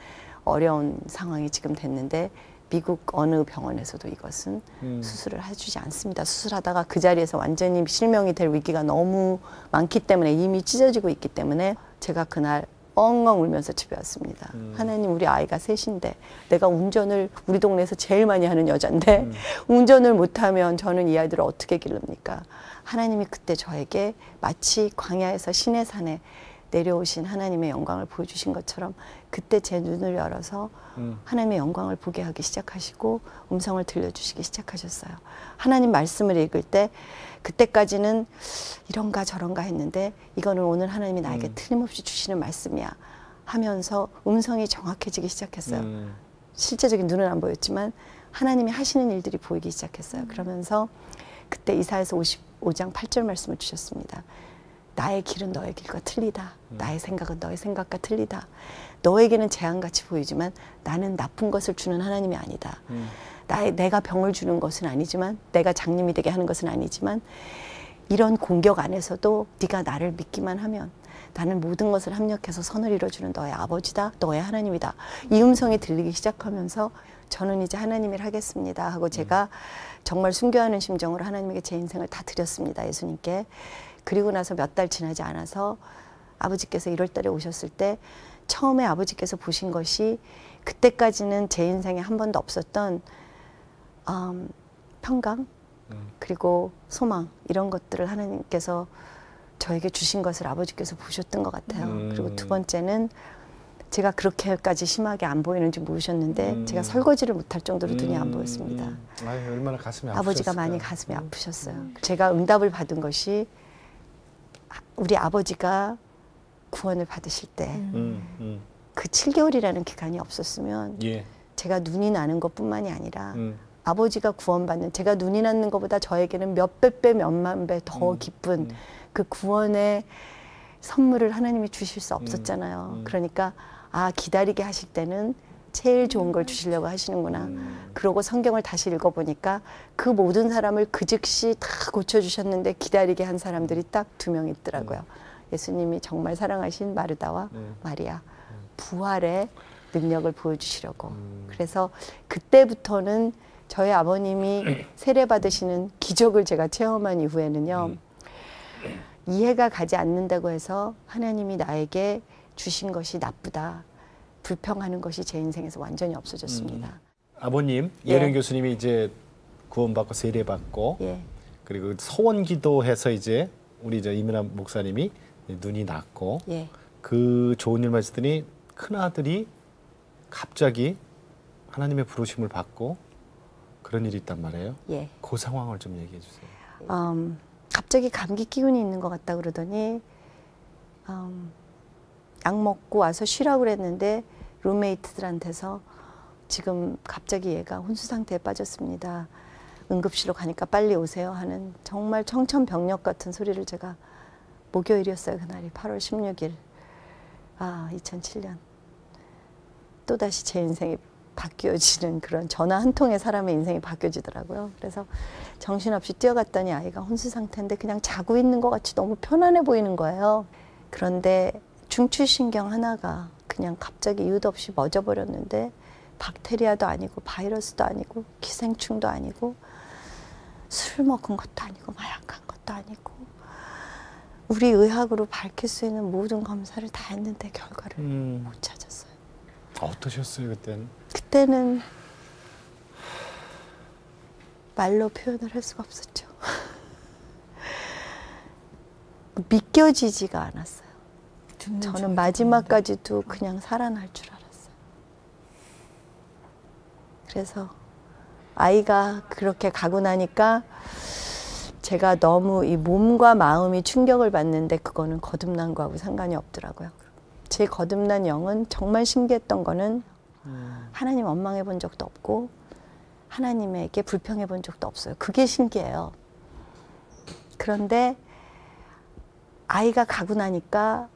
어려운 상황이 지금 됐는데 미국 어느 병원에서도 이것은 수술을 해주지 않습니다. 수술하다가 그 자리에서 완전히 실명이 될 위기가 너무 많기 때문에 이미 찢어지고 있기 때문에 제가 그날 엉엉 울면서 집에 왔습니다. 하나님, 우리 아이가 셋인데 내가 운전을 우리 동네에서 제일 많이 하는 여잔데 운전을 못하면 저는 이 아이들을 어떻게 기릅니까? 하나님이 그때 저에게 마치 광야에서 시내산에 내려오신 하나님의 영광을 보여주신 것처럼 그때 제 눈을 열어서 하나님의 영광을 보게 하기 시작하시고 음성을 들려주시기 시작하셨어요. 하나님 말씀을 읽을 때 그때까지는 이런가 저런가 했는데 이거는 오늘 하나님이 나에게 틀림없이 주시는 말씀이야 하면서 음성이 정확해지기 시작했어요. 실제적인 눈은 안 보였지만 하나님이 하시는 일들이 보이기 시작했어요. 그러면서 그때 이사야서 55장 8절 말씀을 주셨습니다. 나의 길은 너의 길과 틀리다. 나의 생각은 너의 생각과 틀리다. 너에게는 재앙같이 보이지만 나는 나쁜 것을 주는 하나님이 아니다. 내가 병을 주는 것은 아니지만 내가 장님이 되게 하는 것은 아니지만 이런 공격 안에서도 네가 나를 믿기만 하면 나는 모든 것을 합력해서 선을 이뤄주는 너의 아버지다. 너의 하나님이다. 이 음성이 들리기 시작하면서 저는 이제 하나님 일 하겠습니다 하고 제가 정말 순교하는 심정으로 하나님에게 제 인생을 다 드렸습니다. 예수님께. 그리고 나서 몇 달 지나지 않아서 아버지께서 1월 달에 오셨을 때 처음에 아버지께서 보신 것이 그때까지는 제 인생에 한 번도 없었던 평강 그리고 소망 이런 것들을 하나님께서 저에게 주신 것을 아버지께서 보셨던 것 같아요. 그리고 두 번째는 제가 그렇게까지 심하게 안 보이는지 모르셨는데 제가 설거지를 못할 정도로 눈이 안 보였습니다. 아유, 얼마나 가슴이 아프셨을까. 아버지가 많이 가슴이 아프셨어요. 제가 응답을 받은 것이 우리 아버지가 구원을 받으실 때 그 7개월이라는 기간이 없었으면 예. 제가 눈이 나는 것뿐만이 아니라 아버지가 구원받는 제가 눈이 나는 것보다 저에게는 몇백 배 몇만 배 더 기쁜 그 구원의 선물을 하나님이 주실 수 없었잖아요. 그러니까 기다리게 하실 때는 제일 좋은 걸 주시려고 하시는구나. 그러고 성경을 다시 읽어보니까 그 모든 사람을 그 즉시 다 고쳐주셨는데 기다리게 한 사람들이 딱 2명 있더라고요. 예수님이 정말 사랑하신 마르다와 마리아. 부활의 능력을 보여주시려고. 그래서 그때부터는 저희 아버님이 세례받으시는 기적을 제가 체험한 이후에는요. 이해가 가지 않는다고 해서 하나님이 나에게 주신 것이 나쁘다. 불평하는 것이 제 인생에서 완전히 없어졌습니다. 아버님, 예. 이혜령 교수님이 이제 구원받고 세례받고 예. 그리고 서원 기도해서 이제 우리 이민아 목사님이 눈이 났고 예. 그 좋은 일만 있었더니 큰아들이 갑자기 하나님의 부르심을 받고 그런 일이 있단 말이에요. 예. 그 상황을 좀 얘기해 주세요. 갑자기 감기 기운이 있는 것 같다 그러더니 약 먹고 와서 쉬라고 그랬는데 룸메이트들한테서 지금 갑자기 얘가 혼수 상태에 빠졌습니다. 응급실로 가니까 빨리 오세요 하는 정말 청천벽력 같은 소리를 제가 목요일이었어요. 그날이 8월 16일. 2007년. 또다시 제 인생이 바뀌어지는 그런 전화 한 통에 사람의 인생이 바뀌어지더라고요. 그래서 정신없이 뛰어갔더니 아이가 혼수 상태인데 그냥 자고 있는 것 같이 너무 편안해 보이는 거예요. 그런데 중추신경 하나가 그냥 갑자기 이유도 없이 멎어버렸는데 박테리아도 아니고 바이러스도 아니고 기생충도 아니고 술 먹은 것도 아니고 마약한 것도 아니고 우리 의학으로 밝힐 수 있는 모든 검사를 다 했는데 결과를 못 찾았어요. 어떠셨어요 그때는? 그때는 말로 표현을 할 수가 없었죠. 믿겨지지가 않았어요. 저는 마지막까지도 그냥 살아날 줄 알았어요. 그래서 아이가 그렇게 가고 나니까 제가 너무 이 몸과 마음이 충격을 받는데 그거는 거듭난 거하고 상관이 없더라고요. 제 거듭난 영은 정말 신기했던 거는 하나님 원망해 본 적도 없고 하나님에게 불평해 본 적도 없어요. 그게 신기해요. 그런데 아이가 가고 나니까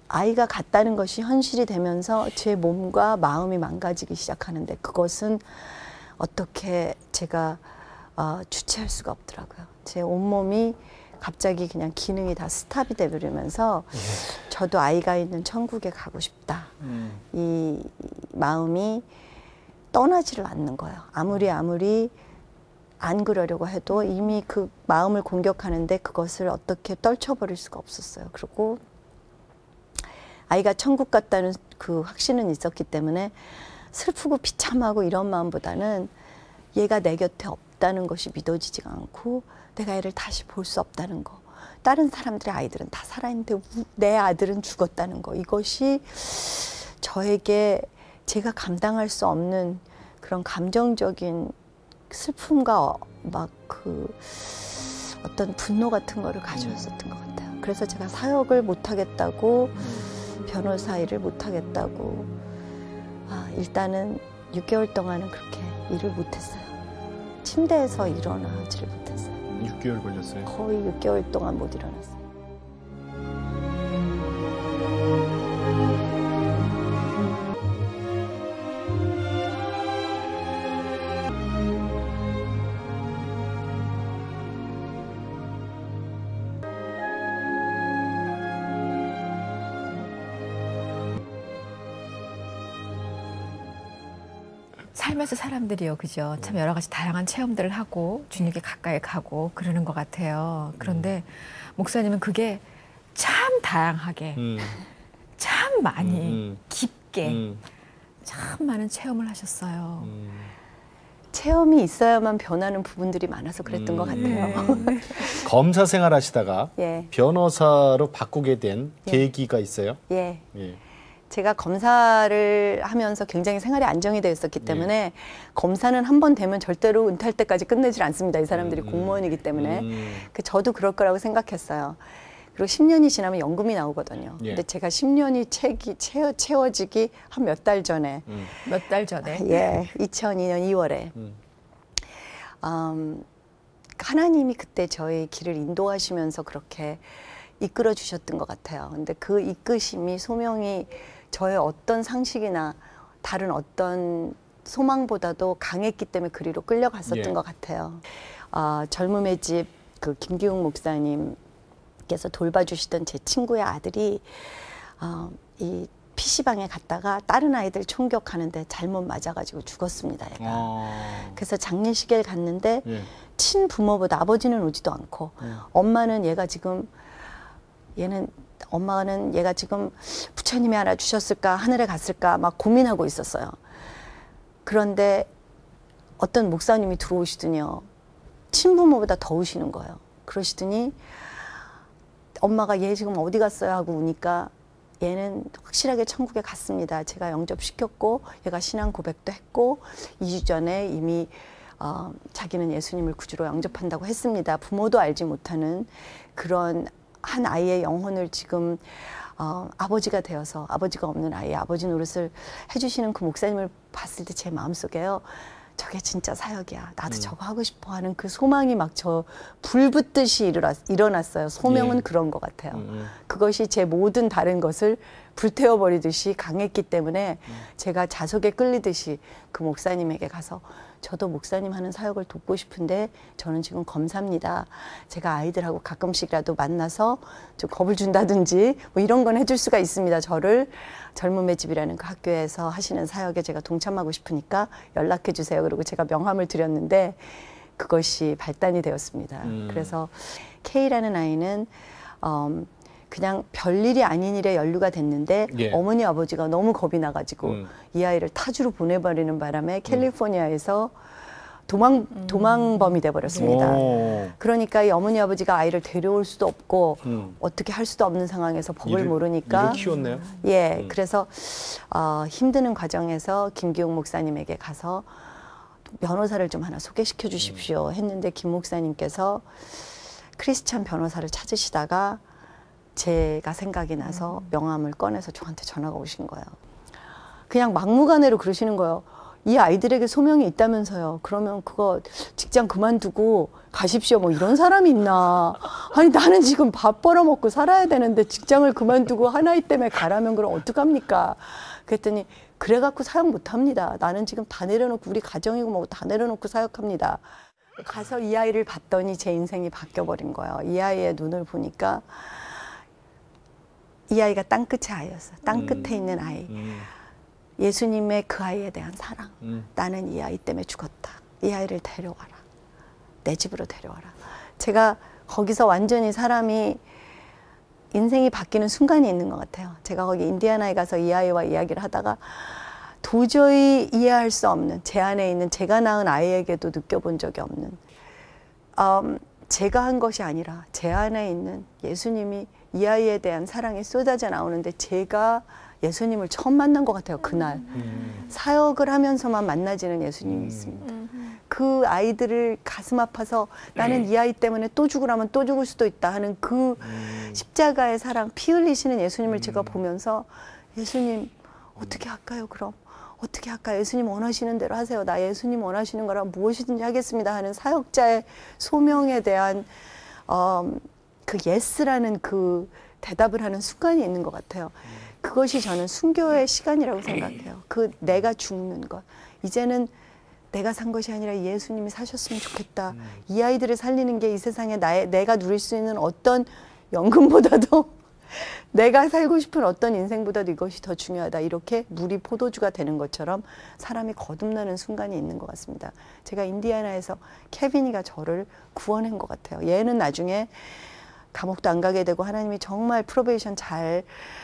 아이가 갔다는 것이 현실이 되면서 제 몸과 마음이 망가지기 시작하는데 그것은 어떻게 제가 주체할 수가 없더라고요. 제 온몸이 갑자기 그냥 기능이 다 스탑이 돼버리면서 저도 아이가 있는 천국에 가고 싶다. 이 마음이 떠나지를 않는 거예요. 아무리 안 그러려고 해도 이미 그 마음을 공격하는데 그것을 어떻게 떨쳐버릴 수가 없었어요. 그리고 아이가 천국 갔다는 그 확신은 있었기 때문에 슬프고 비참하고 이런 마음보다는 얘가 내 곁에 없다는 것이 믿어지지가 않고 내가 얘를 다시 볼 수 없다는 거. 다른 사람들의 아이들은 다 살아있는데 내 아들은 죽었다는 거. 이것이 저에게 제가 감당할 수 없는 그런 감정적인 슬픔과 막 그 어떤 분노 같은 거를 가져왔었던 것 같아요. 그래서 제가 사역을 못하겠다고 변호사 일을 못하겠다고 일단은 6개월 동안은 그렇게 일을 못했어요. 침대에서 일어나지를 못했어요. 6개월 걸렸어요? 거의 6개월 동안 못 일어났어요. 삶에서 사람들이요, 그죠? 참 여러 가지 다양한 체험들을 하고 주님께 가까이 가고 그러는 것 같아요. 그런데 목사님은 그게 참 다양하게, 참 많이 깊게, 참 많은 체험을 하셨어요. 체험이 있어야만 변하는 부분들이 많아서 그랬던 것 같아요. 검사 생활 하시다가 예. 변호사로 바꾸게 된 예. 계기가 있어요? 예. 예. 제가 검사를 하면서 굉장히 생활이 안정이 되어 있었기 때문에 검사는 한 번 되면 절대로 은퇴할 때까지 끝내질 않습니다. 이 사람들이 공무원이기 때문에. 저도 그럴 거라고 생각했어요. 그리고 10년이 지나면 연금이 나오거든요. 예. 근데 제가 10년이 채워지기 한 몇 달 전에 몇 달 전에. 예, 2002년 2월에 하나님이 그때 저의 길을 인도하시면서 그렇게 이끌어 주셨던 것 같아요. 근데 그 이끄심이 소명이 저의 어떤 상식이나 다른 어떤 소망보다도 강했기 때문에 그리로 끌려갔었던 예. 것 같아요. 젊음의 집 그 김기웅 목사님께서 돌봐주시던 제 친구의 아들이 이 PC방에 갔다가 다른 아이들 총격하는데 잘못 맞아가지고 죽었습니다. 얘가. 그래서 장례식에 갔는데 예. 친부모보다 아버지는 오지도 않고 엄마는 얘가 지금 엄마는 얘가 지금 부처님이 하나 주셨을까 하늘에 갔을까 막 고민하고 있었어요. 그런데 어떤 목사님이 들어오시더니요. 친부모보다 더 우시는 거예요. 그러시더니 엄마가 얘 지금 어디 갔어요 하고 우니까 얘는 확실하게 천국에 갔습니다. 제가 영접시켰고 얘가 신앙 고백도 했고 2주 전에 이미 자기는 예수님을 구주로 영접한다고 했습니다. 부모도 알지 못하는 그런 한 아이의 영혼을 지금 아버지가 되어서 아버지가 없는 아이의 아버지 노릇을 해주시는 그 목사님을 봤을 때 제 마음속에요. 저게 진짜 사역이야. 나도 저거 하고 싶어 하는 그 소망이 막 저 불붙듯이 일어났어요. 소명은 예. 그런 것 같아요. 그것이 제 모든 다른 것을 불태워버리듯이 강했기 때문에 제가 자석에 끌리듯이 그 목사님에게 가서 저도 목사님 하는 사역을 돕고 싶은데 저는 지금 검사입니다. 제가 아이들하고 가끔씩이라도 만나서 좀 겁을 준다든지 뭐 이런 건 해줄 수가 있습니다. 저를 젊음의 집이라는 그 학교에서 하시는 사역에 제가 동참하고 싶으니까 연락해 주세요. 그리고 제가 명함을 드렸는데 그것이 발단이 되었습니다. 그래서 K라는 아이는 그냥 별일이 아닌 일에 연루가 됐는데 예. 어머니 아버지가 너무 겁이 나가지고 이 아이를 타주로 보내버리는 바람에 캘리포니아에서 도망범이 돼버렸습니다. 그러니까 이 어머니 아버지가 아이를 데려올 수도 없고 어떻게 할 수도 없는 상황에서 법을 모르니까 이를 키웠네요. 예, 그래서 힘드는 과정에서 김기용 목사님에게 가서 변호사를 좀 하나 소개시켜 주십시오 했는데 김 목사님께서 크리스찬 변호사를 찾으시다가 제가 생각이 나서 명함을 꺼내서 저한테 전화가 오신 거예요. 그냥 막무가내로 그러시는 거예요. 이 아이들에게 소명이 있다면서요. 그러면 그거 직장 그만두고 가십시오. 뭐 이런 사람이 있나. 아니 나는 지금 밥 벌어먹고 살아야 되는데 직장을 그만두고 하나이 때문에 가라면 그럼 어떡합니까? 그랬더니 그래갖고 사역 못합니다. 나는 지금 다 내려놓고 우리 가정이고 뭐 다 내려놓고 사역합니다. 가서 이 아이를 봤더니 제 인생이 바뀌어버린 거예요. 이 아이의 눈을 보니까 이 아이가 땅끝의 아이였어요. 땅끝에 있는 아이. 예수님의 그 아이에 대한 사랑. 나는 이 아이 때문에 죽었다. 이 아이를 데려와라. 내 집으로 데려와라. 제가 거기서 완전히 사람이 인생이 바뀌는 순간이 있는 것 같아요. 제가 거기 인디아나에 가서 이 아이와 이야기를 하다가 도저히 이해할 수 없는 제 안에 있는 제가 낳은 아이에게도 느껴본 적이 없는 제가 한 것이 아니라 제 안에 있는 예수님이 이 아이에 대한 사랑이 쏟아져 나오는데 제가 예수님을 처음 만난 것 같아요. 그날 사역을 하면서만 만나지는 예수님이 있습니다. 그 아이들을 가슴 아파서 나는 이 아이 때문에 또 죽으라면 또 죽을 수도 있다 하는 그 십자가의 사랑, 피 흘리시는 예수님을 제가 보면서 예수님 어떻게 할까요? 그럼 어떻게 할까요? 예수님 원하시는 대로 하세요. 나 예수님 원하시는 거라 무엇이든지 하겠습니다 하는 사역자의 소명에 대한 그 예스라는 그 대답을 하는 순간이 있는 것 같아요. 그것이 저는 순교의 시간이라고 생각해요. 그 내가 죽는 것. 이제는 내가 산 것이 아니라 예수님이 사셨으면 좋겠다. 이 아이들을 살리는 게 이 세상에 내가 누릴 수 있는 어떤 연금보다도 내가 살고 싶은 어떤 인생보다도 이것이 더 중요하다. 이렇게 물이 포도주가 되는 것처럼 사람이 거듭나는 순간이 있는 것 같습니다. 제가 인디아나에서 케빈이가 저를 구원한 것 같아요. 얘는 나중에 감옥도 안 가게 되고 하나님이 정말 프로베이션 잘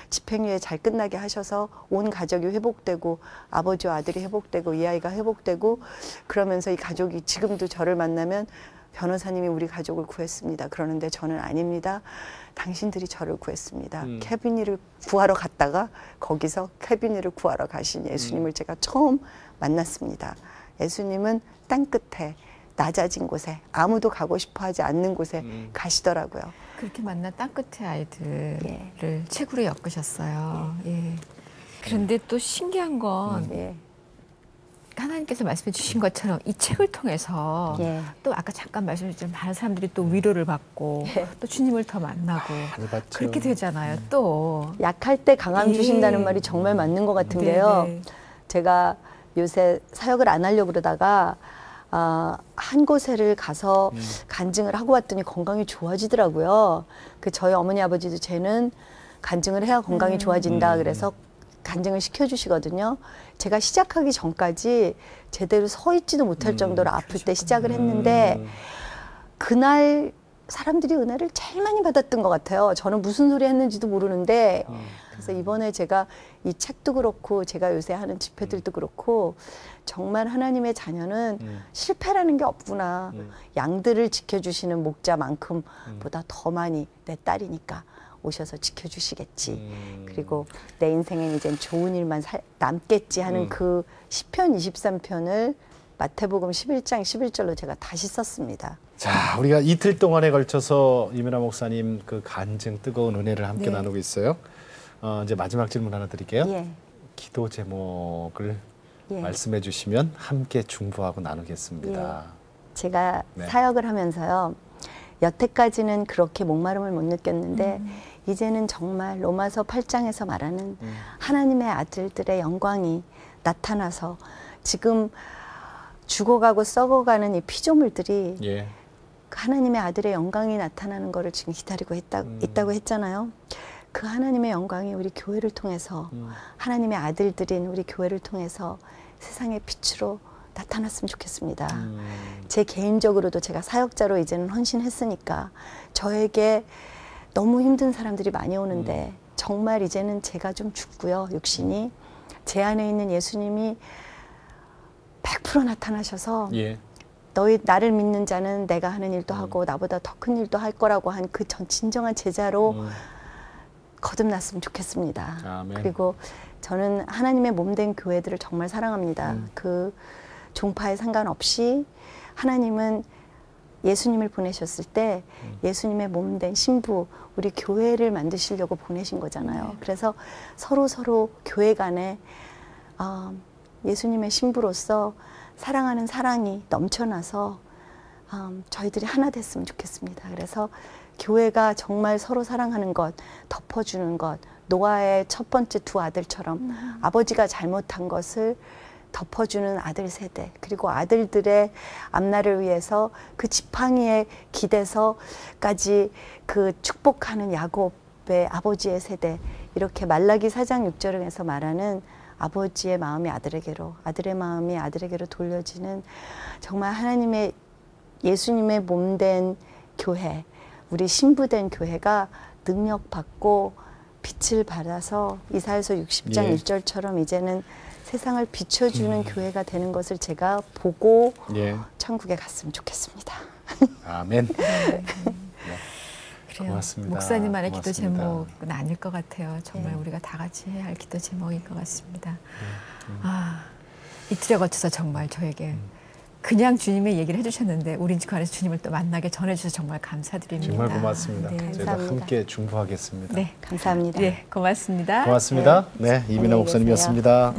집행유예 잘 끝나게 하셔서 온 가족이 회복되고 아버지와 아들이 회복되고 이 아이가 회복되고 그러면서 이 가족이 지금도 저를 만나면 변호사님이 우리 가족을 구했습니다. 그러는데 저는 아닙니다. 당신들이 저를 구했습니다. 케빈이를 구하러 갔다가 거기서 케빈이를 구하러 가신 예수님을 제가 처음 만났습니다. 예수님은 땅끝에 낮아진 곳에 아무도 가고 싶어 하지 않는 곳에 가시더라고요. 그렇게 만난 땅끝의 아이들을 책으로 엮으셨어요. 예. 그런데 또 신기한 건 하나님께서 말씀해 주신 것처럼 이 책을 통해서 또 아까 잠깐 말씀해 주셨지만 많은 사람들이 또 위로를 받고 또 주님을 더 만나고 그렇게 되잖아요. 또 약할 때 강함 주신다는 말이 정말 맞는 것 같은 게요. 제가 요새 사역을 안 하려고 그러다가 한 곳에를 가서 간증을 하고 왔더니 건강이 좋아지더라고요. 그 저희 어머니 아버지도 쟤는 간증을 해야 건강이 좋아진다 그래서 간증을 시켜주시거든요. 제가 시작하기 전까지 제대로 서 있지도 못할 정도로 아플 때 시작을 했는데 그날 사람들이 은혜를 제일 많이 받았던 것 같아요. 저는 무슨 소리 했는지도 모르는데 그래서 이번에 제가 이 책도 그렇고 제가 요새 하는 집회들도 그렇고 정말 하나님의 자녀는 실패라는 게 없구나. 양들을 지켜주시는 목자만큼보다 더 많이 내 딸이니까 오셔서 지켜주시겠지. 그리고 내 인생엔 이젠 좋은 일만 남겠지 하는 그 시편 23편을 마태복음 11장 11절로 제가 다시 썼습니다. 자, 우리가 이틀 동안에 걸쳐서 이민아 목사님 그 간증 뜨거운 은혜를 함께 네. 나누고 있어요. 이제 마지막 질문 하나 드릴게요. 예. 기도 제목을 예. 말씀해 주시면 함께 중보하고 나누겠습니다. 제가 네. 사역을 하면서요. 여태까지는 그렇게 목마름을 못 느꼈는데 이제는 정말 로마서 8장에서 말하는 하나님의 아들들의 영광이 나타나서 지금 죽어가고 썩어가는 이 피조물들이 예. 하나님의 아들의 영광이 나타나는 것을 지금 기다리고 있다고 했잖아요. 그 하나님의 영광이 우리 교회를 통해서 하나님의 아들들인 우리 교회를 통해서 세상의 빛으로 나타났으면 좋겠습니다. 제 개인적으로도 제가 사역자로 이제는 헌신했으니까 저에게 너무 힘든 사람들이 많이 오는데 정말 이제는 제가 좀 죽고요. 육신이 제 안에 있는 예수님이 100% 나타나셔서 예. 너희 나를 믿는 자는 내가 하는 일도 하고 나보다 더 큰 일도 할 거라고 한 그 진정한 제자로 거듭났으면 좋겠습니다. 아멘. 그리고 저는 하나님의 몸된 교회들을 정말 사랑합니다. 그 종파에 상관없이 하나님은 예수님을 보내셨을 때 예수님의 몸된 신부 우리 교회를 만드시려고 보내신 거잖아요. 그래서 서로 교회 간에 예수님의 신부로서 사랑하는 사랑이 넘쳐나서 저희들이 하나 됐으면 좋겠습니다. 그래서 교회가 정말 서로 사랑하는 것, 덮어주는 것, 노아의 첫 번째 두 아들처럼 아버지가 잘못한 것을 덮어주는 아들 세대, 그리고 아들들의 앞날을 위해서 그 지팡이에 기대서까지 그 축복하는 야곱의 아버지의 세대, 이렇게 말라기 4장 6절에서 말하는 아버지의 마음이 아들에게로, 아들의 마음이 아들에게로 돌려지는 정말 하나님의 예수님의 몸된 교회, 우리 신부된 교회가 능력받고 빛을 받아서 이사야서 60장 예. 1절처럼 이제는 세상을 비춰주는 교회가 되는 것을 제가 보고 예. 천국에 갔으면 좋겠습니다. 아멘. 네. 그래요. 고맙습니다. 목사님만의 기도 고맙습니다. 제목은 아닐 것 같아요. 정말 우리가 다 같이 해야 할 기도 제목인 것 같습니다. 이틀에 걸쳐서 정말 저에게 그냥 주님의 얘기를 해주셨는데 우리 그 안에서 주님을 또 만나게 전해주셔서 정말 감사드립니다. 정말 고맙습니다. 네. 저희도 감사합니다. 함께 중보하겠습니다. 네. 감사합니다. 네, 고맙습니다. 고맙습니다. 네, 이민아 안녕히 목사님이었습니다.